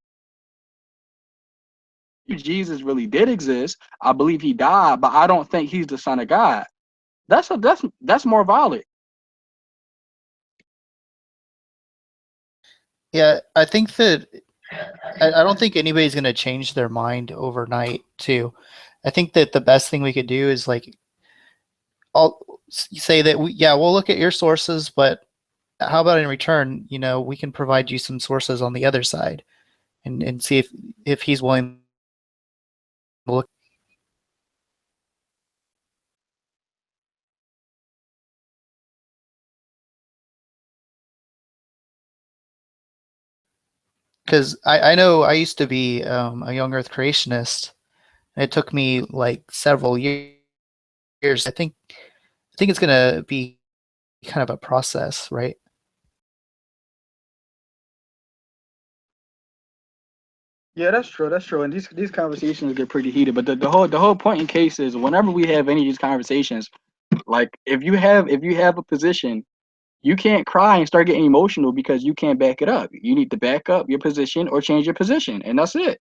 Jesus really did exist. I believe he died, but I don't think he's the son of God. That's more valid. Yeah, I think that I don't think anybody's going to change their mind overnight too. I think that the best thing we could do is like I'll say that we'll look at your sources, but how about in return, we can provide you some sources on the other side and see if he's willing to look. Because I know I used to be a young Earth creationist, and it took me like several years. I think it's gonna be kind of a process, right? Yeah, that's true. That's true. And these conversations get pretty heated. But the whole point in case is whenever we have any of these conversations, like if you have a position, you can't cry and start getting emotional because you can't back it up. You need to back up your position or change your position, and that's it.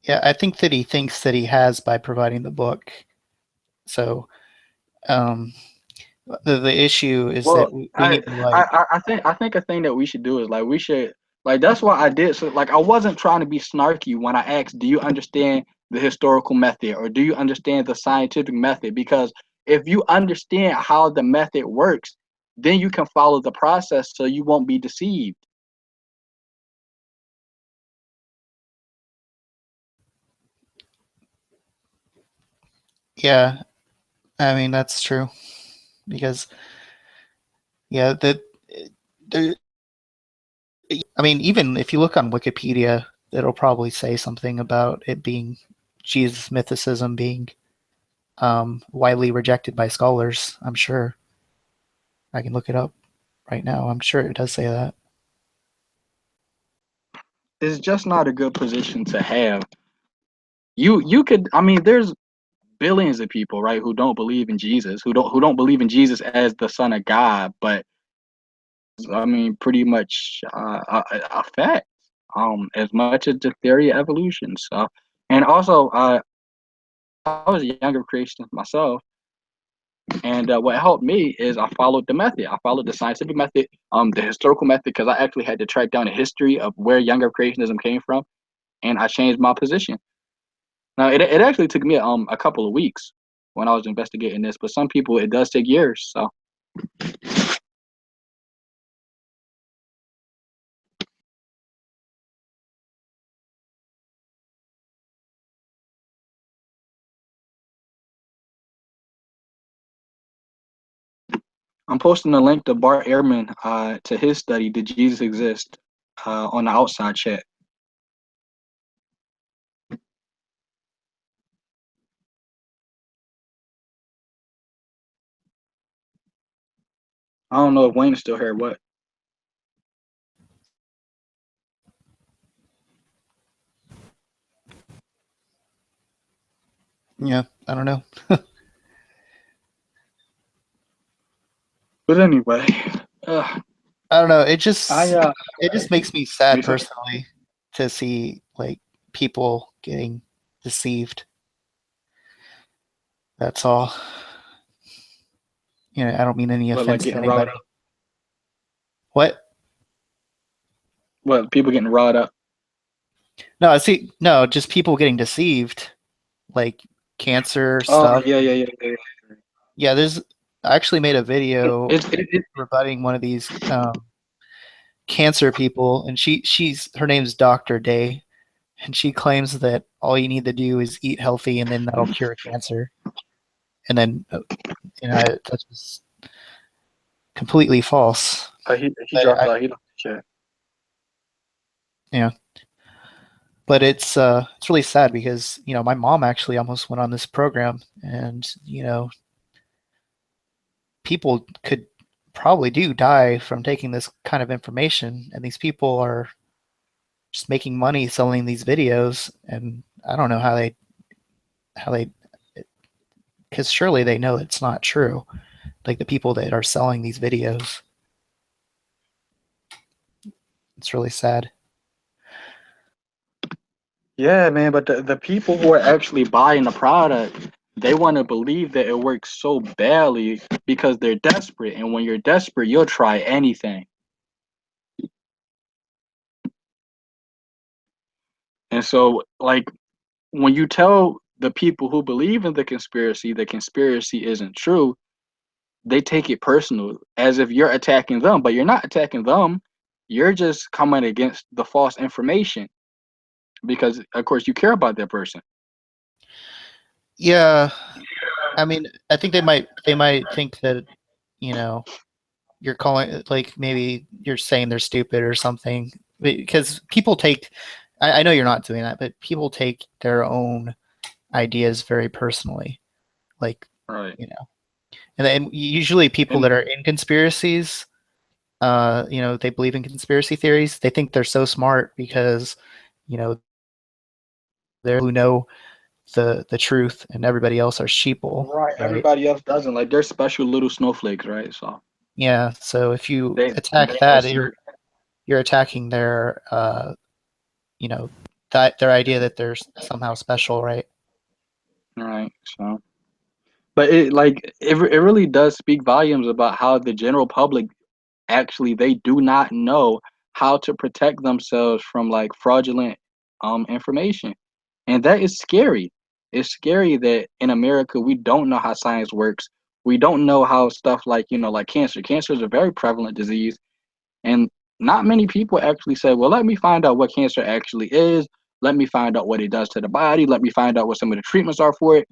Yeah, I think that he thinks that he has by providing the book. So um, the issue is Well, that we I, need to like. I think a thing that we should do is like we should like that's why I did so like I wasn't trying to be snarky when I asked, do you understand the historical method or do you understand the scientific method? Because if you understand how the method works, then you can follow the process so you won't be deceived. Yeah, I mean that's true because yeah, there, I mean even if you look on Wikipedia, it'll probably say something about it being Jesus mythicism being widely rejected by scholars. I'm sure I can look it up right now. I'm sure it does say that. It's just not a good position to have. You could I mean there's billions of people, right, who don't believe in Jesus, who don't believe in Jesus as the son of God, but I mean, pretty much a fact. As much as the theory of evolution. So, and also, I was a younger creationist myself, and what helped me is I followed the method. I followed the scientific method, the historical method, because I actually had to track down the history of where younger creationism came from, and I changed my position. Now, it actually took me a couple of weeks when I was investigating this, but some people it does take years. So, I'm posting a link to Bart Ehrman to his study, Did Jesus Exist? On the outside chat. I don't know if Wayne's still here. What? Yeah, I don't know. But anyway, I don't know. I It just makes me sad you said- personally to see like people getting deceived. That's all. I don't mean any what like offense to getting riled anybody. up? What? What people getting riled up? No, see, no, just people getting deceived, like cancer Oh stuff. yeah. Yeah, I actually made a video It rebutting one of these cancer people, and her name's Dr. Day, and she claims that all you need to do is eat healthy, and then that'll cure cancer. And then that's just completely false. he dropped I, out. He left the chat. yeah, but it's really sad because my mom actually almost went on this program, and people could probably do die from taking this kind of information, and these people are just making money selling these videos, and I don't know how they because surely they know it's not true, like the people that are selling these videos. It's really sad. Yeah, man, but the people who are actually buying the product, they want to believe that it works so badly because they're desperate. And when you're desperate, you'll try anything. And so, like, when you tell the people who believe in the conspiracy isn't true, they take it personal as if you're attacking them, but you're not attacking them. You're just coming against the false information because, of course, you care about that person. Yeah, I mean, I think they might think that, you know, you're calling, like, maybe you're saying they're stupid or something, because people take, I know you're not doing that, but people take their own ideas very personally, like, Right. you know, and then usually people And that are in conspiracies, they believe in conspiracy theories. They think they're so smart because, you know, they're who know the truth, and everybody else are sheeple, right, right? everybody else doesn't. Like they're special little snowflakes, right? So Yeah. So if you they attack that, assert you're attacking their you know that their idea that they're somehow special, right? right. So, but it really does speak volumes about how the general public actually they do not know how to protect themselves from like fraudulent information, and that is scary. It's scary that in America we don't know how science works. We don't know how stuff like like cancer is a very prevalent disease, and not many people actually say, well, let me find out what cancer actually is, let me find out what it does to the body, let me find out what some of the treatments are for it.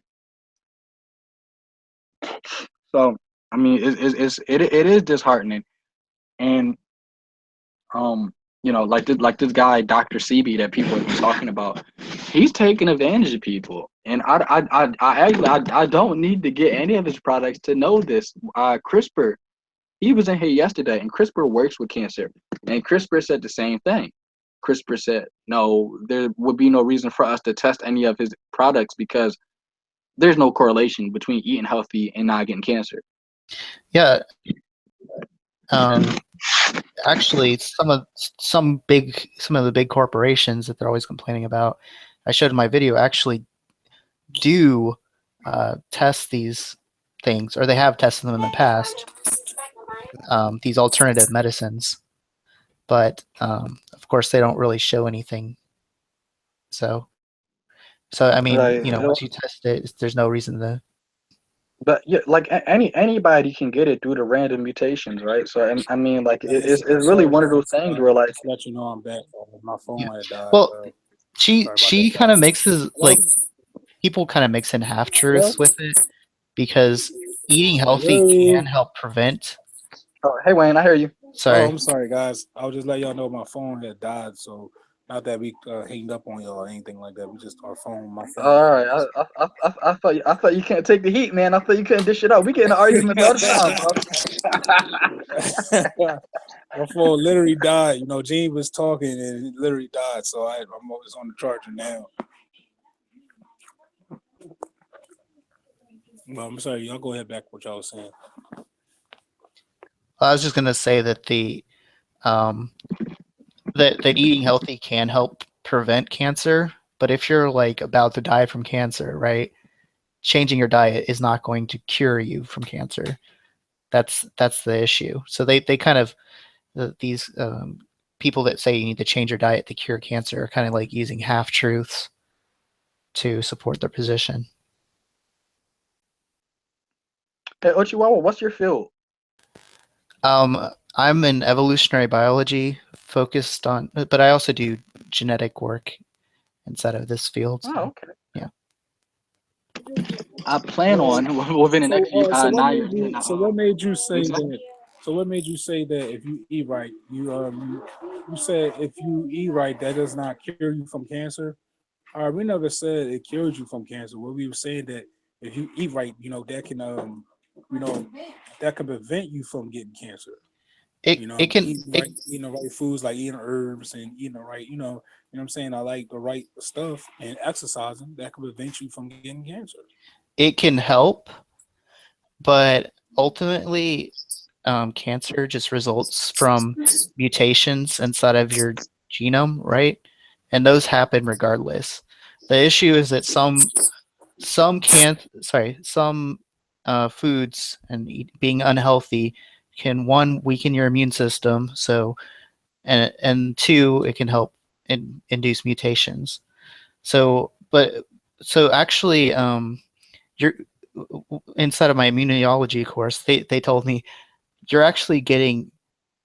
So I mean it is disheartening. And like this guy, Dr. CB, that people have been talking about, he's taking advantage of people. And I don't need to get any of his products to know this. CRISPR, he was in here yesterday, and CRISPR works with cancer. And CRISPR said the same thing. CRISPR said, no, there would be no reason for us to test any of his products because there's no correlation between eating healthy and not getting cancer. Yeah. Actually, some of the big corporations that they're always complaining about, I showed in my video, actually do test these things, or they have tested them in the past. These alternative medicines, but of course they don't really show anything. So I mean, Right. once you test it, there's no reason to. But yeah, like anybody can get it due to random mutations, right? So I mean, like it's really Sorry one of those guys, things where like just to let you know I'm back. My Yeah. phone had died. Well, she Sorry about that, she kind of guys. mixes, Hello? like, people kind of mix in half Hello? truths with it, because eating healthy Hello? can help prevent. oh, hey Wayne, I hear you. Oh, Sorry. I'm sorry, guys. I'll just let y'all know my phone had died. So not that we hanged up on y'all or anything like that. We just my phone All right, froze. I thought you can't take the heat, man. I thought you couldn't dish it out. We get in arguments all the time, bro. My phone literally died. Gene was talking and it literally died. So I'm always on the charger now. Well, I'm sorry. Y'all go ahead back what y'all was saying. I was just gonna say that um, that eating healthy can help prevent cancer, but if you're like about to die from cancer, right? Changing your diet is not going to cure you from cancer. That's the issue. So they kind of, these people that say you need to change your diet to cure cancer are kind of like using half truths to support their position. Hey, Ochiwawa, what's your field? I'm in evolutionary biology, focused on, but I also do genetic work inside of this field. Oh, So okay. yeah. I plan Well, on within the next so what 9 years made getting you? a So what made you what you say say? that? So what made you say that if you eat right, you said if you eat right, that does not cure you from cancer? We never said it cures you from cancer. What we were saying that if you eat right, that can you know, that can prevent you from getting cancer. It can Eating the right foods like eating herbs and eating the right, what I'm saying. I like the right stuff and exercising that can prevent you from getting cancer. it can help, but ultimately, cancer just results from mutations inside of your genome, right? and those happen regardless. The issue is that some foods and being unhealthy can, one, weaken your immune system, so and two, it can help induce mutations. So, actually, you're inside of my immunology course, they told me you're actually getting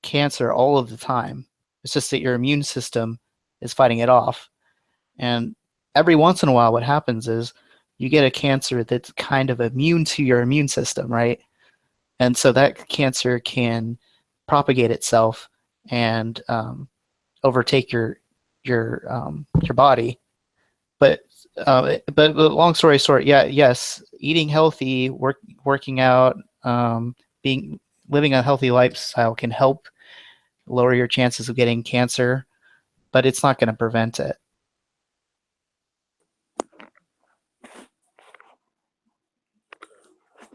cancer all of the time. It's just that your immune system is fighting it off. And every once in a while, what happens is you get a cancer that's kind of immune to your immune system, right? And so that cancer can propagate itself and overtake your body. But long story short, yeah, yes, eating healthy, working out, being living a healthy lifestyle can help lower your chances of getting cancer, but it's not going to prevent it.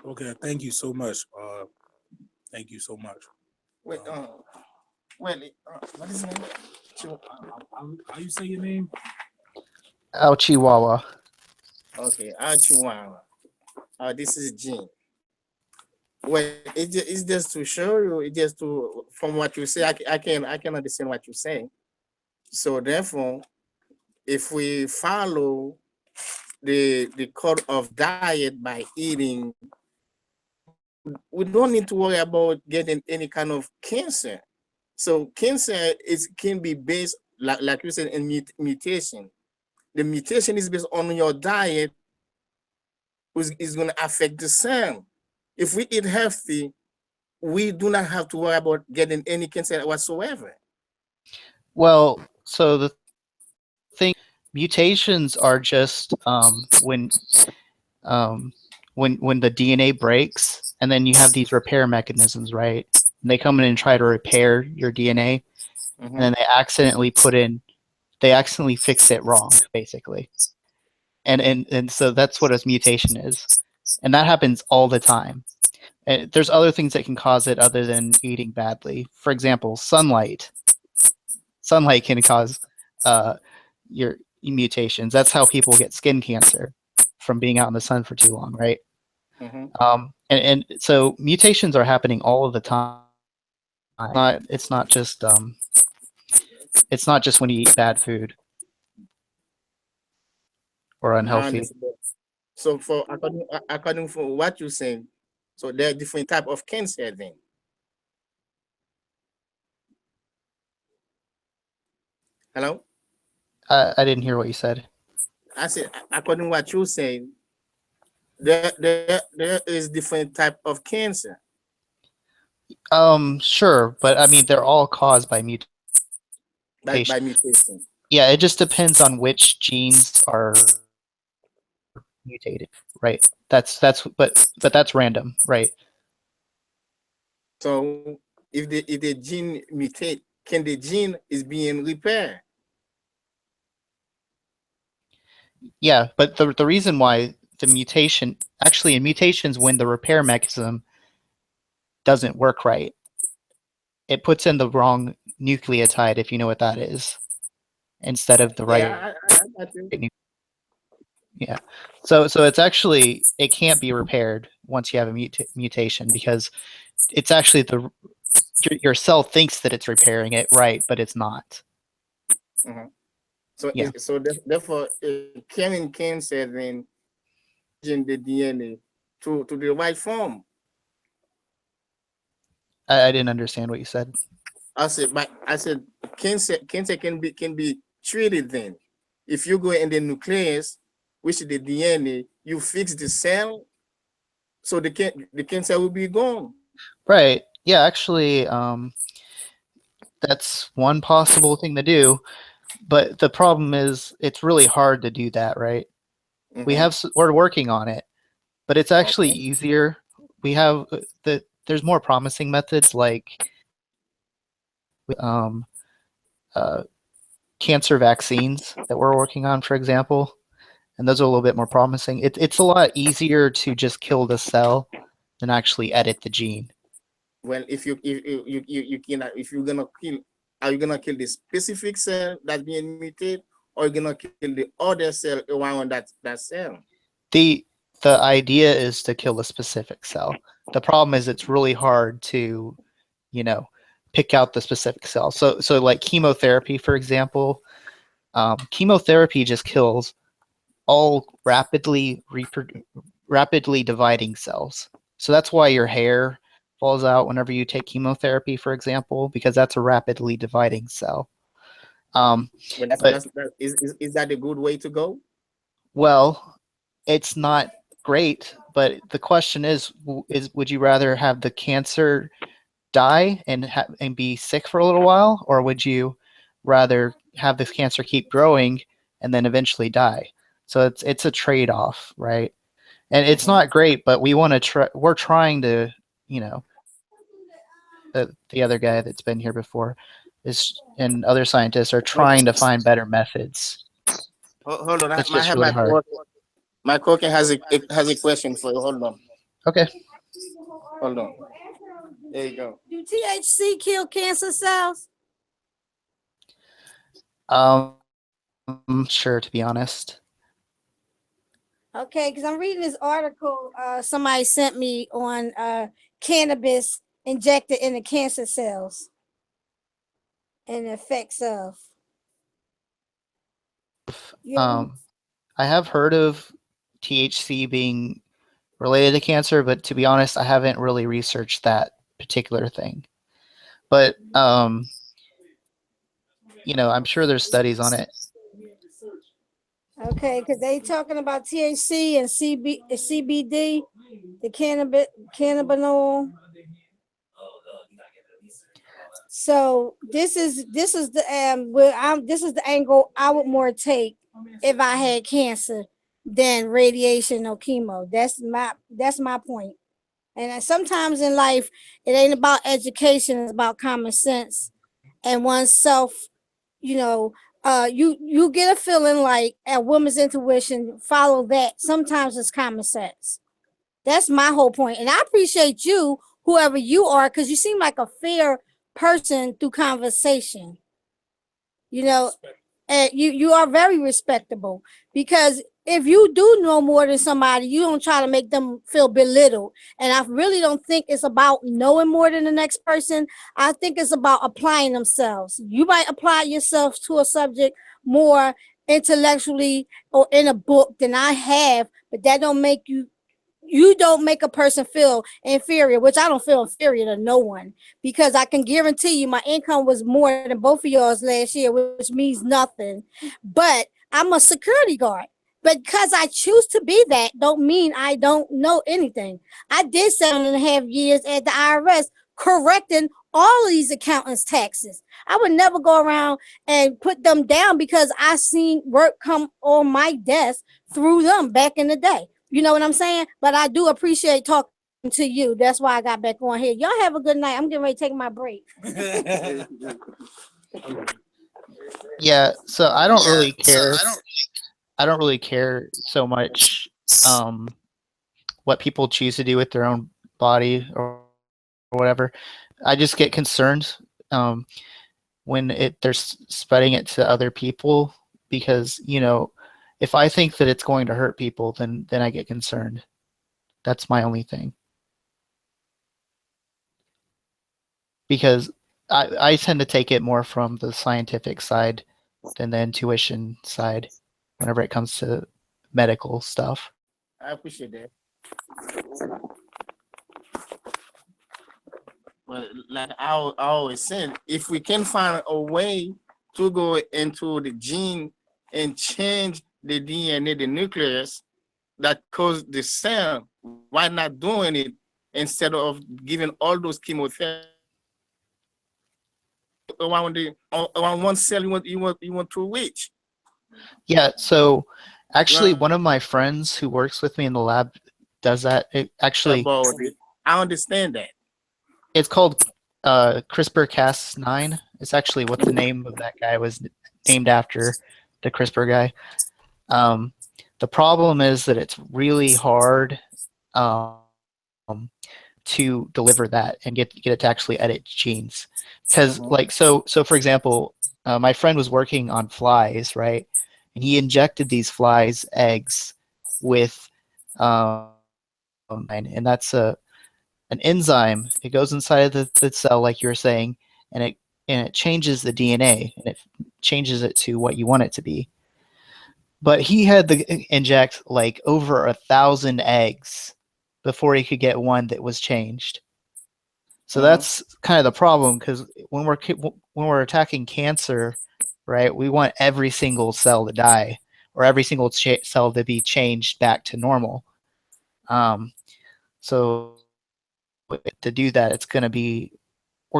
Okay, thank you so much. Thank you so much. Wait, what is his name? How you say your name? Chihuahua. Okay, Chihuahua. This is Gene. Well, it's just to show you. It's just to, from what you say, I can understand what you're saying. So therefore, if we follow the code of diet by eating, we don't need to worry about getting any kind of cancer. So cancer can be based, like you said, in mutation. The mutation is based on your diet, which is going to affect the cell. If we eat healthy, we do not have to worry about getting any cancer whatsoever. Well, so the thing, mutations are just um, when the DNA breaks, and then you have these repair mechanisms, right? And they come in and try to repair your DNA, and then they accidentally fix it wrong, basically. And so that's what a mutation is, and that happens all the time. And there's other things that can cause it other than eating badly. For example, sunlight. Sunlight can cause your mutations. That's how people get skin cancer, from being out in the sun for too long, right? Mm-hmm. And so mutations are happening all of the time. It's not just when you eat bad food or I unhealthy. understand. So for according for what you're saying, so there are different type of cancer then. Hello? I didn't hear what you said. I said according to what you're saying, there is different type of cancer Sure, but I mean they're all caused by mutation. by mutation. Yeah, it just depends on which genes are mutated, right? But that's random, right? So if the gene mutate, can the gene is being repaired? Yeah, but the reason why the mutation, actually in mutations, when the repair mechanism doesn't work right, it puts in the wrong nucleotide, if you know what that is, instead of the right. Yeah, I got you. Yeah. So it's actually, it can't be repaired once you have a mutation, because it's actually your cell thinks that it's repairing it, right, but it's not. Mm-hmm. So Yeah. therefore, carrying cancer then changing the DNA to the right form. I didn't understand what you said. I said cancer can be treated then. If you go in the nucleus, which is the DNA, you fix the cell, so the cancer will be gone. Right. Yeah, actually, that's one possible thing to do, but the problem is it's really hard to do that, right? Mm-hmm. We're working on it, but it's actually Okay. easier. We have there's more promising methods, like um, uh, cancer vaccines that we're working on, for example, and those are a little bit more promising. It's a lot easier to just kill the cell than actually edit the gene. Well, if you cannot, if you're gonna kill, are you gonna kill the specific cell that's being mutated, or you're gonna kill the other cell around that cell. The idea is to kill a specific cell. The problem is it's really hard to, you know, pick out the specific cell. So like chemotherapy, for example, chemotherapy just kills all rapidly dividing cells. So that's why your hair falls out whenever you take chemotherapy, for example, because that's a rapidly dividing cell. Is that a good way to go? Well, it's not great, but the question is would you rather have the cancer die and be sick for a little while, or would you rather have this cancer keep growing and then eventually die? So it's a trade-off, right? And it's not great, but we want to try. We're trying to, you know, the other guy that's been here before and other scientists are trying to find better methods. Hold on, It's just really hard. My coca has a question for you. Hold on. Okay. Hold on. There you go. Do THC kill cancer cells? Sure, to be honest. Okay, because I'm reading this article somebody sent me on cannabis injected into cancer cells and the effects of. I have heard of THC being related to cancer, but to be honest, I haven't really researched that particular thing. But you know, I'm sure there's studies on it. Okay, because they talking about THC and CBD, the cannabinol. So this is the this is the angle I would more take if I had cancer than radiation or chemo. That's my point. And sometimes in life, it ain't about education; it's about common sense and oneself. You know, you get a feeling like a woman's intuition. Follow that. Sometimes it's common sense. That's my whole point. And I appreciate you, whoever you are, because you seem like a fair person through conversation. You know, and you are very respectable, because if you do know more than somebody, you don't try to make them feel belittled. And I really don't think it's about knowing more than the next person. I think it's about applying themselves. You might apply yourself to a subject more intellectually or in a book than I have, but that don't make you don't make a person feel inferior, which I don't feel inferior to no one, because I can guarantee you my income was more than both of yours last year, which means nothing. But I'm a security guard. But because I choose to be that, don't mean I don't know anything. I did 7.5 years at the IRS correcting all of these accountants' taxes. I would never go around and put them down because I seen work come on my desk through them back in the day. You know what I'm saying? But I do appreciate talking to you. That's why I got back on here. Y'all have a good night. I'm getting ready to take my break. Yeah, so I don't really care. I don't really care so much what people choose to do with their own body or whatever. I just get concerned when they're spreading it to other people, because, you know, if I think that it's going to hurt people, then I get concerned. That's my only thing. Because I tend to take it more from the scientific side than the intuition side whenever it comes to medical stuff. I appreciate that. Well, like I always said, if we can find a way to go into the gene and change the DNA, the nucleus that caused the cell, why not doing it instead of giving all those chemotherapy around one cell you want to reach? Yeah, so actually one of my friends who works with me in the lab does that. It actually, I understand that. It's called CRISPR-Cas9. It's actually what the name of that guy was named after, the CRISPR guy. The problem is that it's really hard to deliver that and get it to actually edit genes. Because like so for example, my friend was working on flies, right? and he injected these flies' eggs with, and that's an enzyme. It goes inside the cell, like you were saying, and it changes the DNA, and it changes it to what you want it to be. But he had to inject like over 1,000 eggs before he could get one that was changed. So that's kind of the problem, because when we're attacking cancer, right, we want every single cell to die, or every single cell to be changed back to normal. So to do that, we're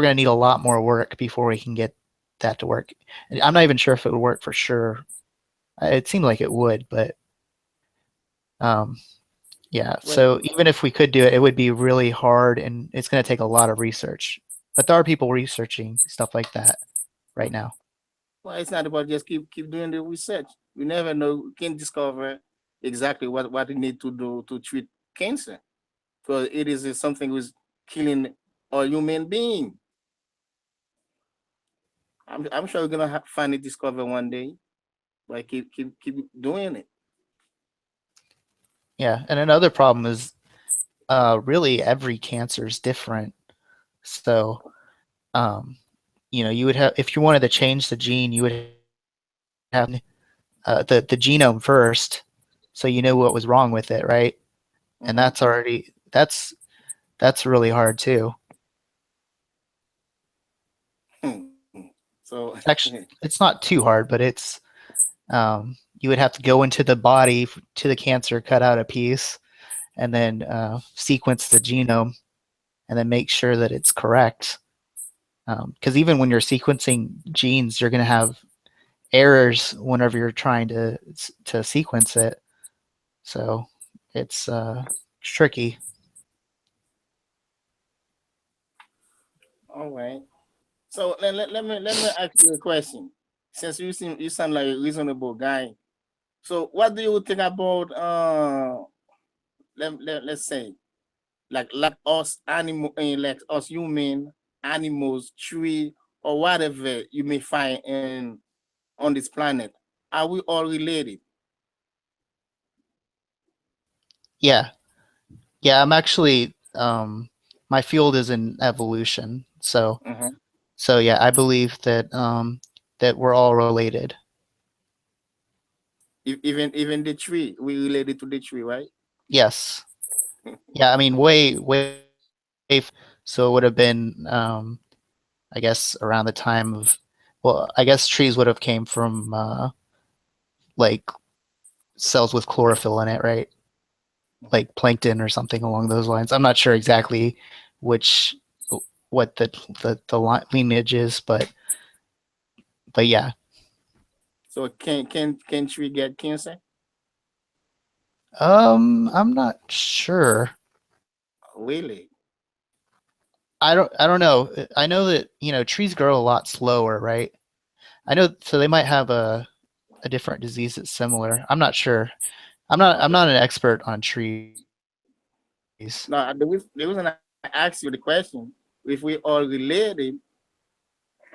going to need a lot more work before we can get that to work. I'm not even sure if it would work for sure. It seemed like it would, but yeah. So even if we could do it, it would be really hard, and it's going to take a lot of research. But there are people researching stuff like that right now. Well, it's not about just keep doing the research. We never know. We can discover exactly what we need to do to treat cancer, because it is something was killing a human being. I'm sure we're gonna finally discover one day, but keep doing it. Yeah, and another problem is really every cancer is different. So you would have, if you wanted to change the gene, you would have the genome first, so you know what was wrong with it, right? And that's really hard too. So Actually, it's not too hard, but it's you would have to go into the body to the cancer, cut out a piece, and then sequence the genome, and then make sure that it's correct. Because even when you're sequencing genes, you're going to have errors whenever you're trying to sequence it. So it's tricky. all right. So let me ask you a question. Since you sound like a reasonable guy, so what do you think about let's say like us animal, like us human, animals, tree, or whatever you may find on this planet? Are we all related? Yeah, yeah. I'm actually my field is in evolution, so Mhm. yeah, I believe that that we're all related. Even the tree, we related to the tree, right? Yes. Yeah. I mean, way. So it would have been, I guess, around the time of. Well, I guess trees would have came from like cells with chlorophyll in it, right? Like plankton or something along those lines. I'm not sure exactly which what the lineage is, but yeah. So can tree get cancer? I'm not sure. Really? I don't know. I know that, trees grow a lot slower, right? I know, so they might have a different disease that's similar. I'm not sure. I'm not an expert on trees. No, the reason I asked you the question, if we all related,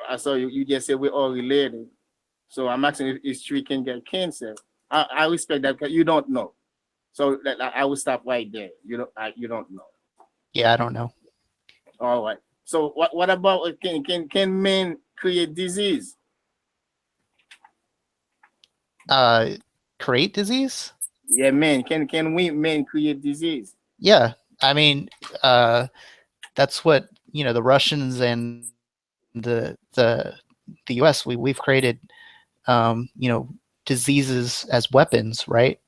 I saw you just said we're all related. So I'm asking if tree can get cancer. I respect that because you don't know. So I will stop right there. You don't know. Yeah, I don't know. All right. So what about can men create disease? Create disease? Yeah, men. Can we men create disease? Yeah. I mean, that's what, the Russians and the US, we've created diseases as weapons, right?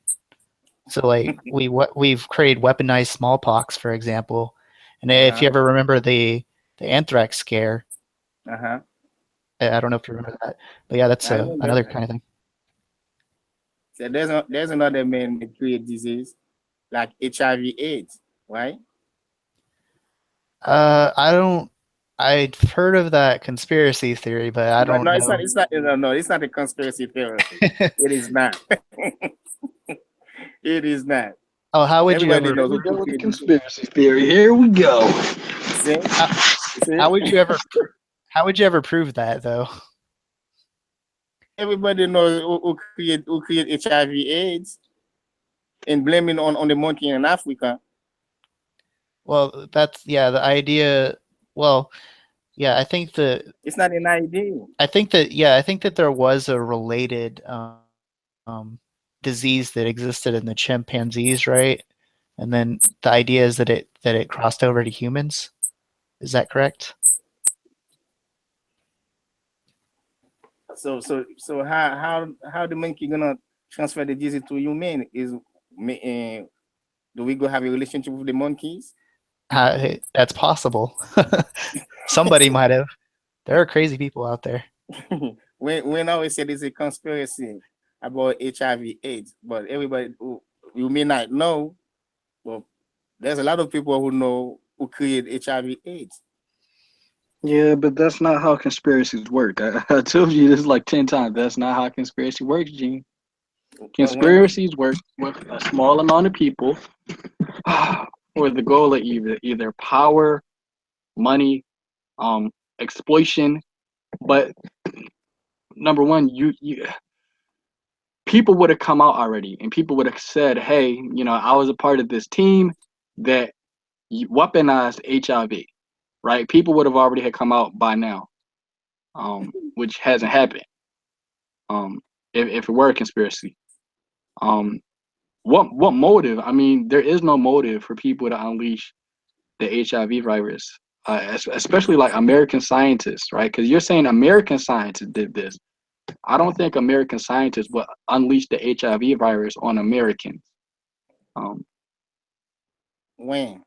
So like we've created weaponized smallpox, for example. And if you ever remember the anthrax scare, Uh-huh. I don't know if you remember that, but yeah, that's I remember. another kind of thing. So there's another man that create disease like HIV/AIDS, right? I don't. I've heard of that conspiracy theory, but I No, don't no, it's not. know. It's not. No, it's not a conspiracy theory. It is not. It is not. Oh, how would you Everybody ever? Here knows we who go with the created disease. conspiracy theory. Here we go. See, How, see. how would you ever? How would you ever prove that, though? everybody knows who create HIV/AIDS and blaming on the monkey in Africa. Well, that's yeah, the idea. Well, yeah, It's not an idea. I think that yeah, I think that there was a related disease that existed in the chimpanzees, right? And then the idea is that it crossed over to humans. Is that correct? So how the monkey gonna transfer the disease to human? Do we go have a relationship with the monkeys? That's possible. Somebody might have. There are crazy people out there. When I always say there's a conspiracy about HIV/AIDS, but everybody who you may not know, but there's a lot of people who know who create HIV/AIDS. Yeah, but that's not how conspiracies work. I told you this like 10 times. That's not how conspiracy works, Gene. But when Conspiracies work with a small amount of people for the goal of either power, money, exploitation. But number one, you people would have come out already, and people would have said, "Hey, I was a part of this team that weaponized HIV." Right? People would have already had come out by now, which hasn't happened. If it were a conspiracy, um, what motive? I mean, there is no motive for people to unleash the HIV virus, especially like American scientists, right? Because you're saying American scientists did this. I don't think American scientists would unleash the HIV virus on Americans. Um, when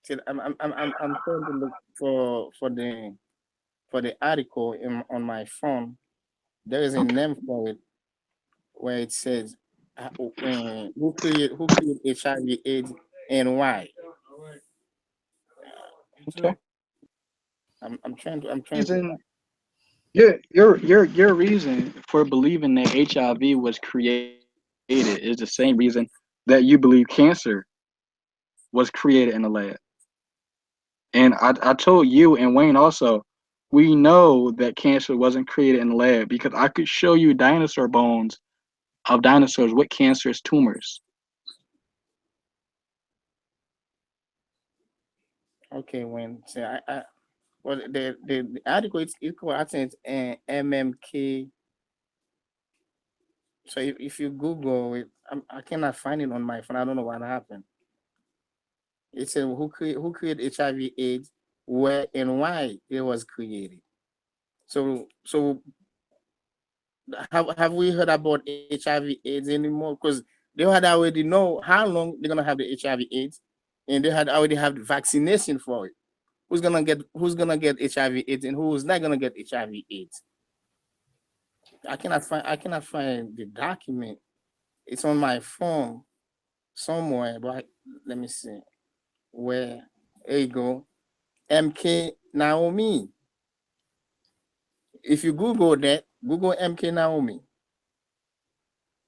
see, I'm trying to look for the article on my phone. There is a name for it where it says who create HIV/AIDS and why. okay. I'm trying to Reason your reason for believing that HIV was created is the same reason that you believe cancer was created in the lab. And I told you and Wayne also, we know that cancer wasn't created in the lab because I could show you dinosaur bones of dinosaurs with cancerous tumors. okay when say I well the article it's called I think it's MMK. So if you Google it, I cannot find it on my phone. I don't know what happened. It said who created HIV/AIDS, where and why it was created. So have we heard about HIV/AIDS anymore? Because they had already know how long they're gonna have the HIV/AIDS, and they had already have the vaccination for it. Who's gonna get HIV/AIDS and who's not gonna get HIV/AIDS? I cannot find the document. It's on my phone somewhere, but let me see. Where there you go. MK Naomi. If you Google MK Naomi.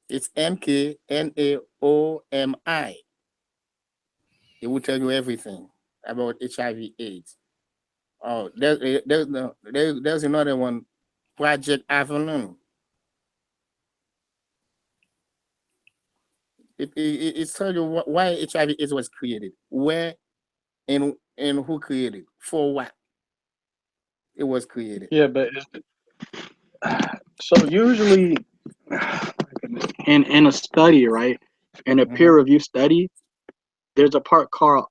It's MKNAOMI. It will tell you everything about HIV/AIDS. Oh, there's another one, Project Avalon. It tells you why HIV/AIDS was created, where and who created, for what it was created. Yeah, but so usually in a study, right? In a peer Mhm. review study, there's a part called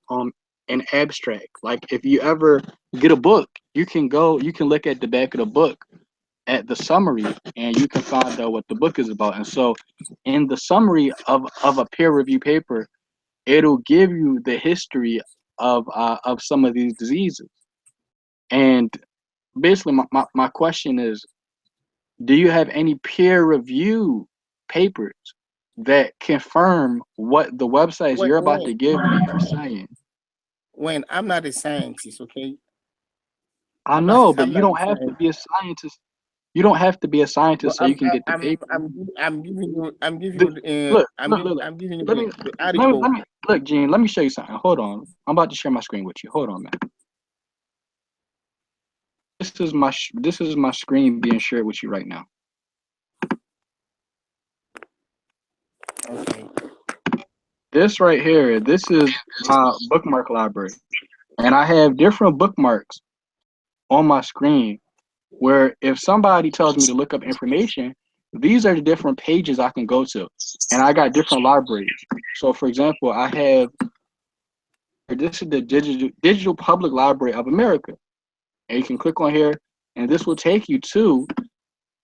an abstract. Like if you ever get a book, you can look at the back of the book at the summary and you can find out what the book is about. And so in the summary of a peer review paper, it'll give you the history of some of these diseases. And basically my question is, do you have any peer review papers that confirm what the websites When, you're about when, to give me are saying? when I'm not a scientist, okay? I I'm not. know, but I'm you not a don't have to scientist. be a scientist. You don't have to be a But scientist so you can get the I'm paper. I'm I'm giving you I'm giving The, you the look, look, look, look. I'm giving you Let me the let article. me look, Gene. Let me show you something. Hold on. I'm about to share my screen with you. Hold on, man. this is my screen being shared with you right now. Okay. This right here, this is my bookmark library, and I have different bookmarks on my screen where if somebody tells me to look up information, these are the different pages I can go to. And I got different libraries. So for example, I have this is the Digital Public Library of America. And you can click on here and this will take you to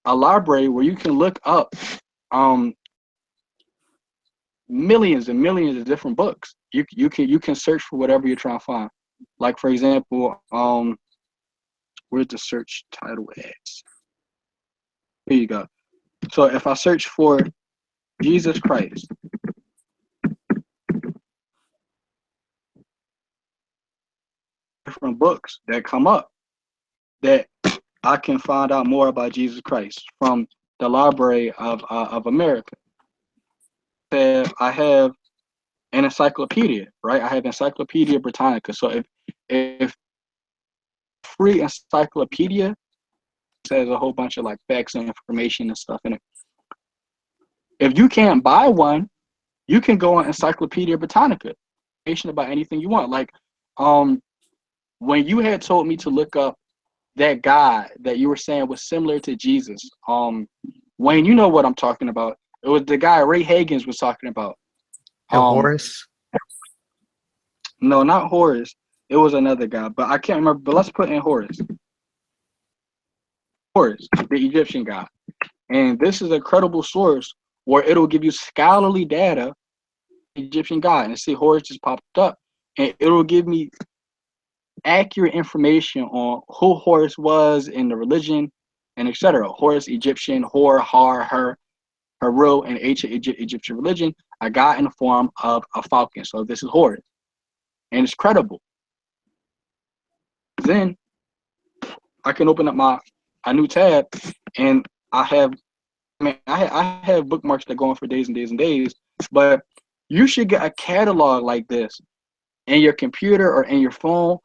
a library where you can look up um millions and millions of different books. You can search for whatever you're trying to find. Like for example, where's the search title at? Here you go. So if I search for Jesus Christ, different books that come up that I can find out more about Jesus Christ from the Library of America. I have an encyclopedia, right? I have Encyclopedia Britannica. So if free encyclopedia says a whole bunch of like facts and information and stuff in it. If you can't buy one, you can go on Encyclopedia Britannica, information about anything you want. Like when you had told me to look up that guy that you were saying was similar to Jesus, Wayne, you know what I'm talking about. It was the guy Ray Hagins was talking about. Horace. No, not Horace. It was another guy, but I can't remember. But let's put in Horace. Horace, the Egyptian guy. And this is a credible source where it'll give you scholarly data, Egyptian guy. And see, Horace just popped up. And it'll give me accurate information on who Horus was in the religion and etc. Horus Egyptian, Hor, Har, her real and ancient Egyptian religion. I got in the form of a falcon. So this is Horus. And it's credible. Then I can open up a new tab and I have bookmarks that go on for days and days and days, but you should get a catalog like this in your computer or in your phone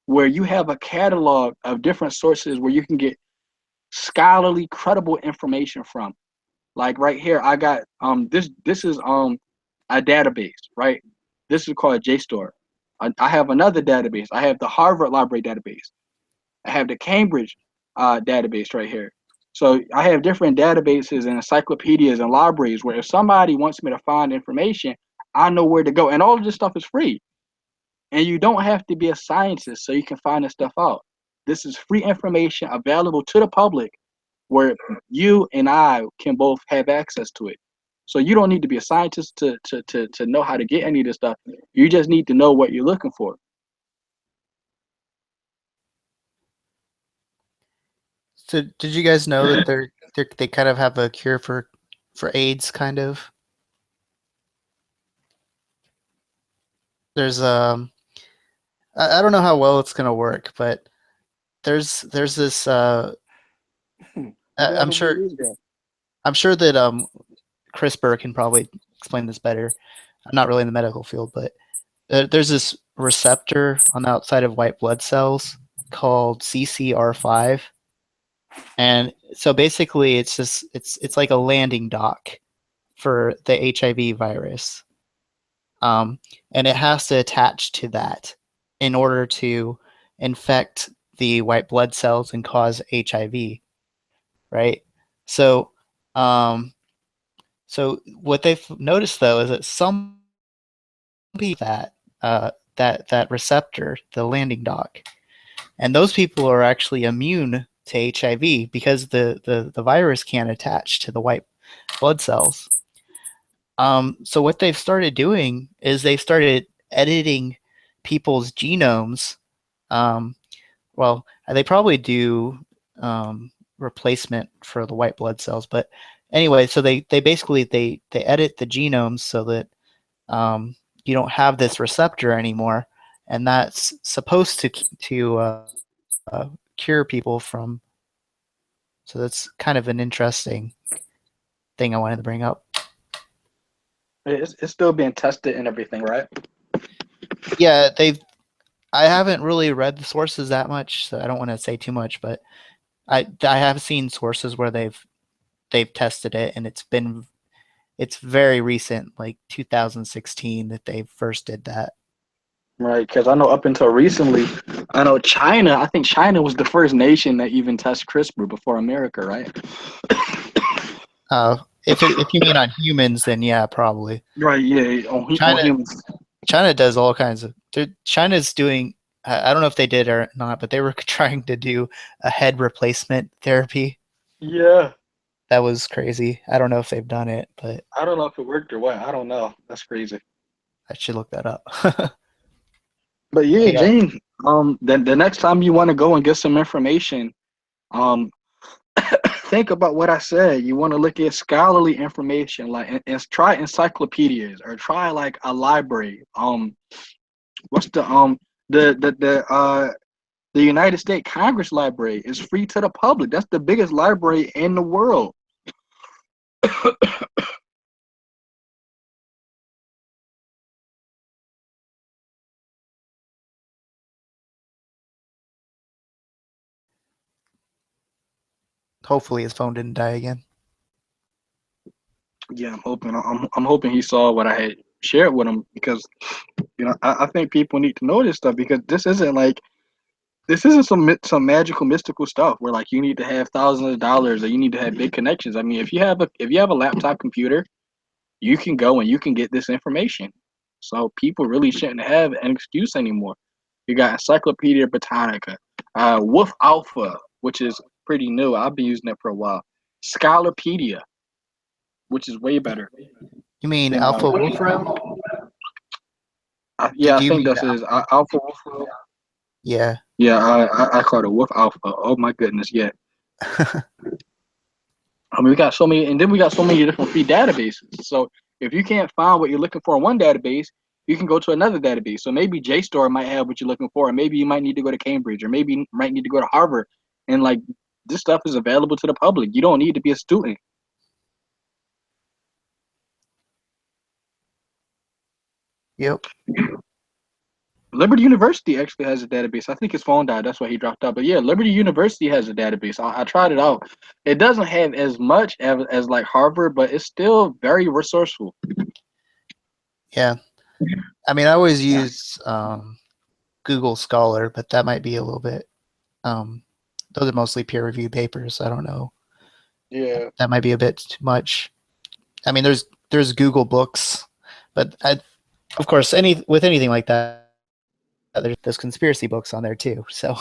where you have a catalog of different sources where you can get scholarly, credible information from. Like right here, I got this is a database, right? This is called JSTOR. I have another database. I have the Harvard Library database. I have the Cambridge database right here. So I have different databases and encyclopedias and libraries where if somebody wants me to find information, I know where to go. And all of this stuff is free. And you don't have to be a scientist so you can find this stuff out. This is free information available to the public where you and I can both have access to it. So you don't need to be a scientist to know how to get any of this stuff. You just need to know what you're looking for. So did you guys know that they kind of have a cure for AIDS, kind of? There's I don't know how well it's gonna work, but there's this I'm sure that CRISPR can probably explain this better. I'm not really in the medical field, but there's this receptor on the outside of white blood cells called CCR5. And so basically it's like a landing dock for the HIV virus. And it has to attach to that in order to infect the white blood cells and cause HIV, right? So so what they've noticed though is that some people that receptor, the landing dock, and those people are actually immune to HIV because the virus can't attach to the white blood cells. So what they've started doing is they've started editing people's genomes. Well, they probably do replacement for the white blood cells, but anyway, so they basically they edit the genomes so that you don't have this receptor anymore, and that's supposed to cure people from. So that's kind of an interesting thing I wanted to bring up. It's still being tested and everything, right? Yeah, they've I haven't really read the sources that much, so I don't want to say too much, but I have seen sources where they've tested it, and it's very recent, like 2016, that they first did that. Right, because I know up until recently, I know China. I think China was the first nation that even tested CRISPR before America, right? If you mean on humans, then yeah, probably. Right, yeah, on China humans. China does all kinds of. China's doing. I don't know if they did or not, but they were trying to do a head replacement therapy. Yeah, That was crazy. I don't know if they've done it, but I don't know if it worked or what. I don't know. That's crazy. I should look that up. But yeah, Yeah. Gene. The next time you want to go and get some information, um, think about what I said. You want to look at scholarly information, like and try encyclopedias or try like a library. What's the United States Congress Library is free to the public. That's the biggest library in the world. Hopefully his phone didn't die again. Yeah, I'm hoping he saw what I had shared with him because I think people need to know this stuff because this isn't some magical mystical stuff where like you need to have thousands of dollars or you need to have big connections. I mean, if you have a laptop computer, you can go and you can get this information. So people really shouldn't have an excuse anymore. You got Encyclopedia Britannica, Wolf Alpha, which is pretty new. I've been using it for a while. Scholarpedia, which is way better You mean than Alpha Wolfram? yeah, I Do you think mean this is Alpha Wolf. Yeah. Yeah, I call it Wolf Alpha. Oh my goodness, yeah. I mean, we got so many, and then we got so many different free databases. So if you can't find what you're looking for in one database, you can go to another database. So maybe JSTOR might have what you're looking for, and maybe you might need to go to Cambridge, or maybe you might need to go to Harvard. And like this stuff is available to the public. You don't need to be a student. Yep. Liberty University actually has a database. I think his phone died. That's why he dropped out. But yeah, Liberty University has a database. I tried it out. It doesn't have as much as like Harvard, but it's still very resourceful. Yeah. I mean, I always use Google Scholar, but that might be a little bit. Those are mostly peer-reviewed papers. I don't know. Yeah. That might be a bit too much. I mean, there's Google Books, but of course, anything like that, there's conspiracy books on there too. So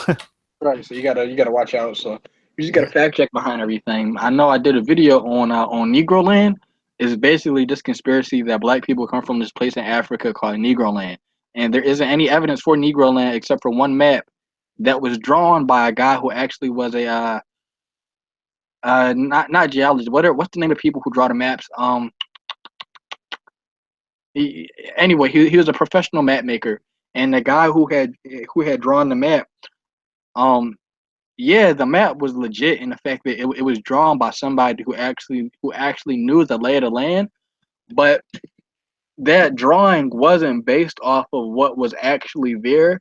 Right. So you gotta watch out. So you just gotta fact check behind everything. I know I did a video on Negro Land. It's basically this conspiracy that black people come from this place in Africa called Negro Land, and there isn't any evidence for Negro Land except for one map that was drawn by a guy who actually was a not geologist. What's the name of people who draw the maps? Anyway, he was a professional map maker, and the guy who had drawn the map, yeah, the map was legit in the fact that it was drawn by somebody who actually knew the lay of the land, but that drawing wasn't based off of what was actually there.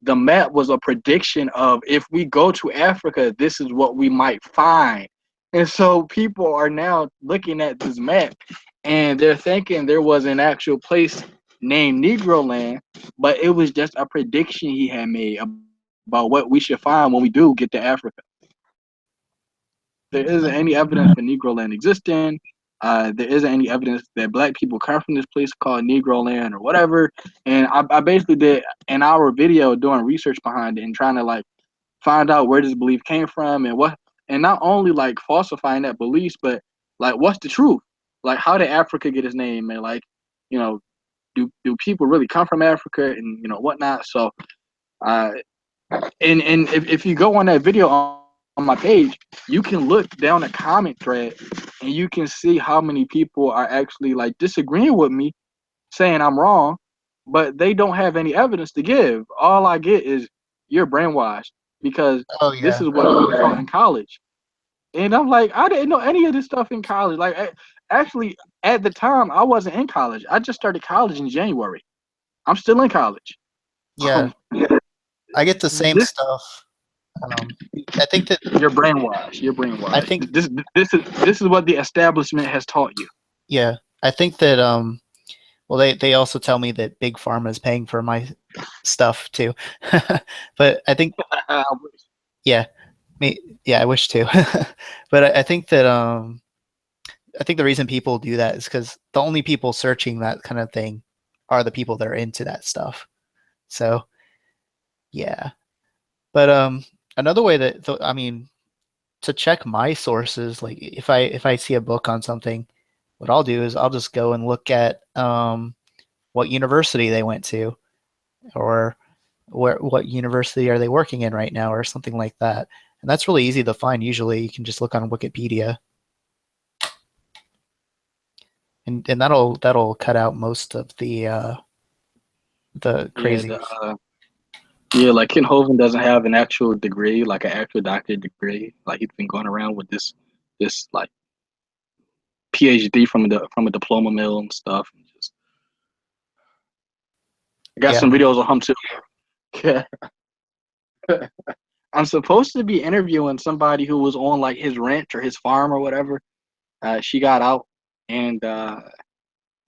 The map was a prediction of if we go to Africa, this is what we might find. And so people are now looking at this map and they're thinking there was an actual place named Negro Land, but it was just a prediction he had made about what we should find when we do get to Africa. There isn't any evidence for Negro Land existing. There isn't any evidence that black people come from this place called Negro Land or whatever. And I basically did an hour video doing research behind it and trying to like find out where this belief came from and not only like falsifying that belief, but like what's the truth? Like how did Africa get its name? And like, you know, do people really come from Africa and whatnot? So uh and if you go on that video on my page, you can look down the comment thread and you can see how many people are actually like disagreeing with me, saying I'm wrong, but they don't have any evidence to give. All I get is you're brainwashed because oh this yeah. is what we taught in college. And I'm like, I didn't know any of this stuff in college. Like, actually, at the time, I wasn't in college. I just started college in January. I'm still in college. Yeah. I get the same stuff. I think that You're brainwashed. You're brainwashed. I think This is what the establishment has taught you. yeah, I think that well they also tell me that big pharma is paying for my stuff too. But I think yeah, I wish to. But I think that I think the reason people do that is because the only people searching that kind of thing are the people that are into that stuff. So yeah. But another way that I mean to check my sources, like if I see a book on something, what I'll do is I'll just go and look at what university they went to, or what university are they working in right now, or something like that. And that's really easy to find. Usually, you can just look on Wikipedia, and that'll cut out most of the crazy. Yeah, like Ken Hovind doesn't have an actual degree, like an actual doctorate degree. Like he's been going around with this like PhD from a diploma mill and stuff. Just, I got some videos on him too. Yeah. I'm supposed to be interviewing somebody who was on like his ranch or his farm or whatever. She got out, and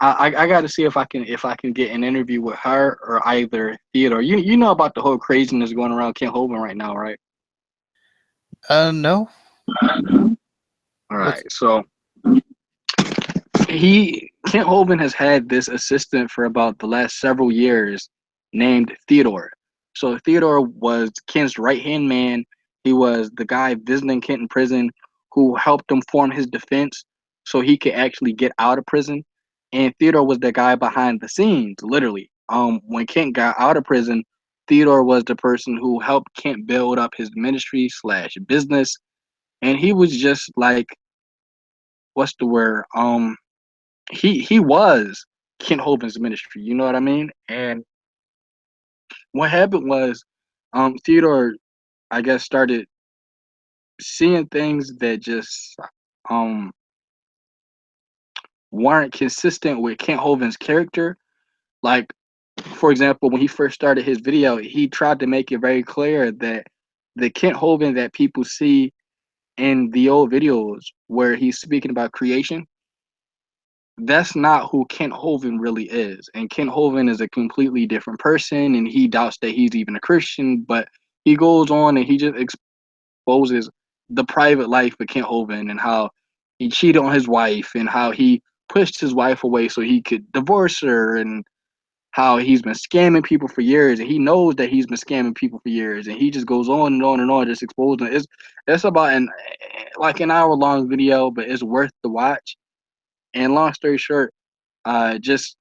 I got to see if I can get an interview with her or either Theodore. You know about the whole craziness going around Ken Hovind right now, right? No. All right, so Kent Hovind has had this assistant for about the last several years named Theodore. So Theodore was Kent's right-hand man. He was the guy visiting Kent in prison who helped him form his defense so he could actually get out of prison. And Theodore was the guy behind the scenes, literally. When Kent got out of prison, Theodore was the person who helped Kent build up his ministry slash business. And he was just like, what's the word? He was Kent Hovind's ministry, you know what I mean? And what happened was Theodore, I guess, started seeing things that just um weren't consistent with Kent Hovind's character. Like, for example, when he first started his video, he tried to make it very clear that the Kent Hovind that people see in the old videos where he's speaking about creation, that's not who Kent Hovind really is. And Kent Hovind is a completely different person, and he doubts that he's even a Christian, but he goes on and he just exposes the private life of Kent Hovind and how he cheated on his wife and how he pushed his wife away so he could divorce her, and how he's been scamming people for years, and he knows that he's been scamming people for years, and he just goes on and on and on, just exposing it. It's about an hour long video, but it's worth the watch. And long story short, just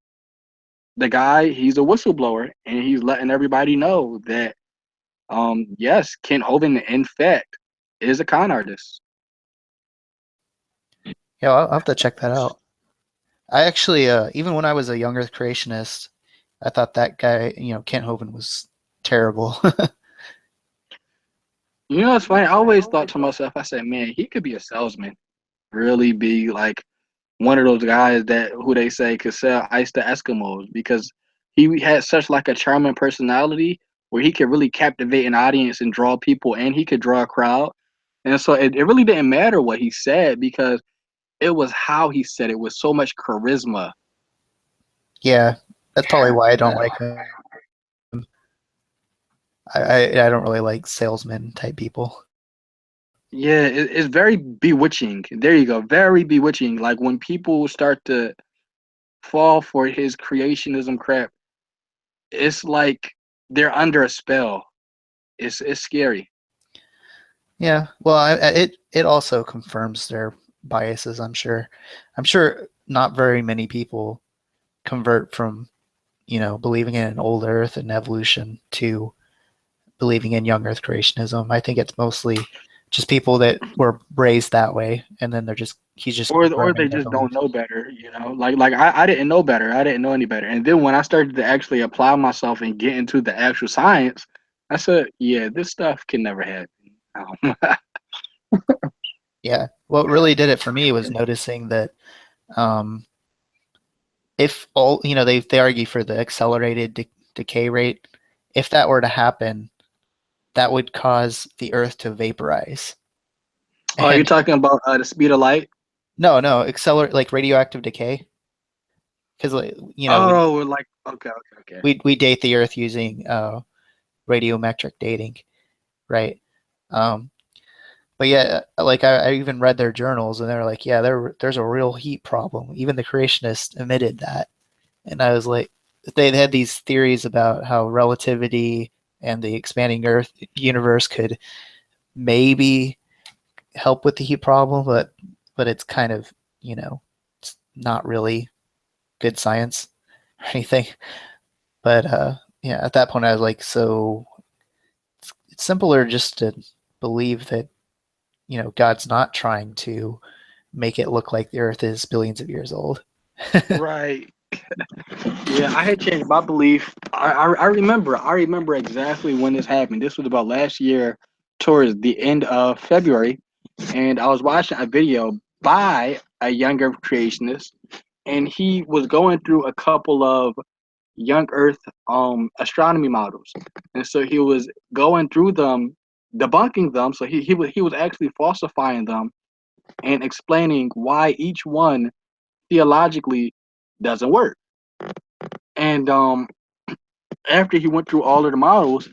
the guy, he's a whistleblower, and he's letting everybody know that, yes, Kent Hovind, in fact, is a con artist. Yeah, I'll have to check that out. I actually, even when I was a younger creationist, I thought that guy, Kent Hovind, was terrible. You know, it's funny. I always thought to myself, I said, man, he could be a salesman, really be like one of those guys that who they say could sell ice to Eskimos, because he had such like a charming personality where he could really captivate an audience and draw people, and he could draw a crowd. And so it really didn't matter what he said, because it was how he said it with so much charisma. Yeah, that's probably why I don't like him. I don't really like salesman type people. Yeah, it's very bewitching. There you go, very bewitching. Like when people start to fall for his creationism crap, it's like they're under a spell. It's scary. Yeah, well, it also confirms their biases. I'm sure. I'm sure not very many people convert from believing in an old Earth and evolution to believing in young Earth creationism. I think it's mostly just people that were raised that way, and then he's just or they just don't know better, like I didn't know better. I didn't know any better. And then when I started to actually apply myself and get into the actual science, I said, yeah, this stuff can never happen. Yeah, what really did it for me was noticing that if all they argue for the accelerated decay rate, if that were to happen, that would cause the Earth to vaporize. Oh, you're And talking about the speed of light? no, accelerate like radioactive decay. Because Oh, like okay. we date the Earth using radiometric dating, right? Um, but yeah, like I even read their journals, and they're like, yeah, there's a real heat problem. Even the creationists admitted that, and I was like, they had these theories about how relativity and the expanding Earth universe could maybe help with the heat problem, but it's kind of it's not really good science or anything. But yeah, at that point I was like, so it's simpler just to believe that God's not trying to make it look like the Earth is billions of years old. Right. Yeah, I had changed my belief. I remember exactly when this happened. This was about last year, towards the end of February, and I was watching a video by a younger creationist, and he was going through a couple of young Earth astronomy models, and so he was going through them, debunking them. So he was actually falsifying them and explaining why each one theologically doesn't work. And after he went through all of the models,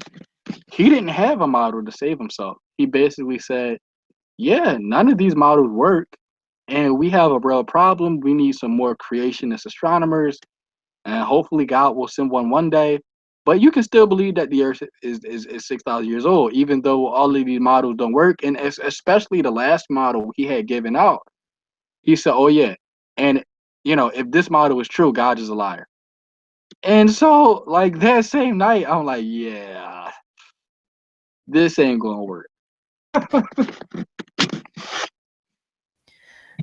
he didn't have a model to save himself. He basically said, "Yeah, none of these models work, and we have a real problem. We need some more creationist astronomers, and hopefully God will send one day. But you can still believe that the Earth is 6,000 years old, even though all of these models don't work. And especially the last model he had given out, he said, "Oh yeah, and if this model is true, God is a liar." And so, like that same night, I'm like, "Yeah, this ain't gonna work."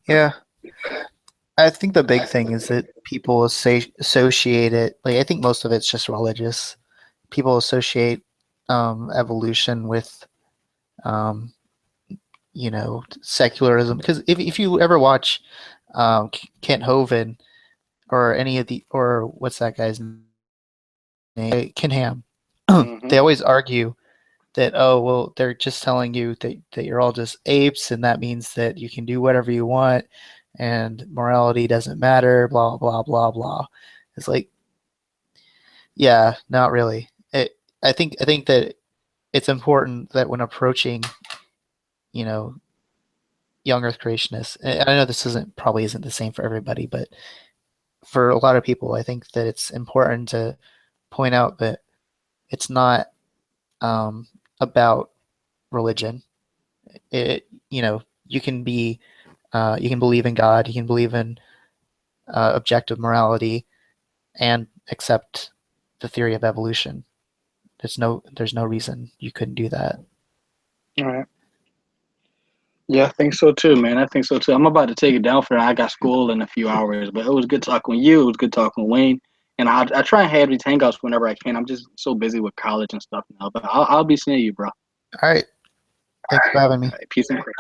Yeah, I think the big thing is that people associate it. Like I think most of it's just religious. People associate evolution with um, secularism. Because if you ever watch Kent Hovind or any of the or what's that guy's name, Ken Ham, Hmm. they always argue that, oh well, they're just telling you that you're all just apes, and that means that you can do whatever you want, and morality doesn't matter. Blah blah blah blah. It's like, yeah, not really. I think that it's important that when approaching, you know, young Earth creationists, and I know this isn't the same for everybody, but for a lot of people, I think that it's important to point out that it's not about religion. You can you can believe in God, you can believe in objective morality, and accept the theory of evolution. There's no reason you couldn't do that. All right. Yeah, I think so too, man. I think so too. I'm about to take it down for I got school in a few hours, but it was good talking with you. It was good talking with Wayne. And I try and have these hangouts whenever I can. I'm just so busy with college and stuff now, but I'll be seeing you, bro. All right. Thanks for having me. All right, peace and grace.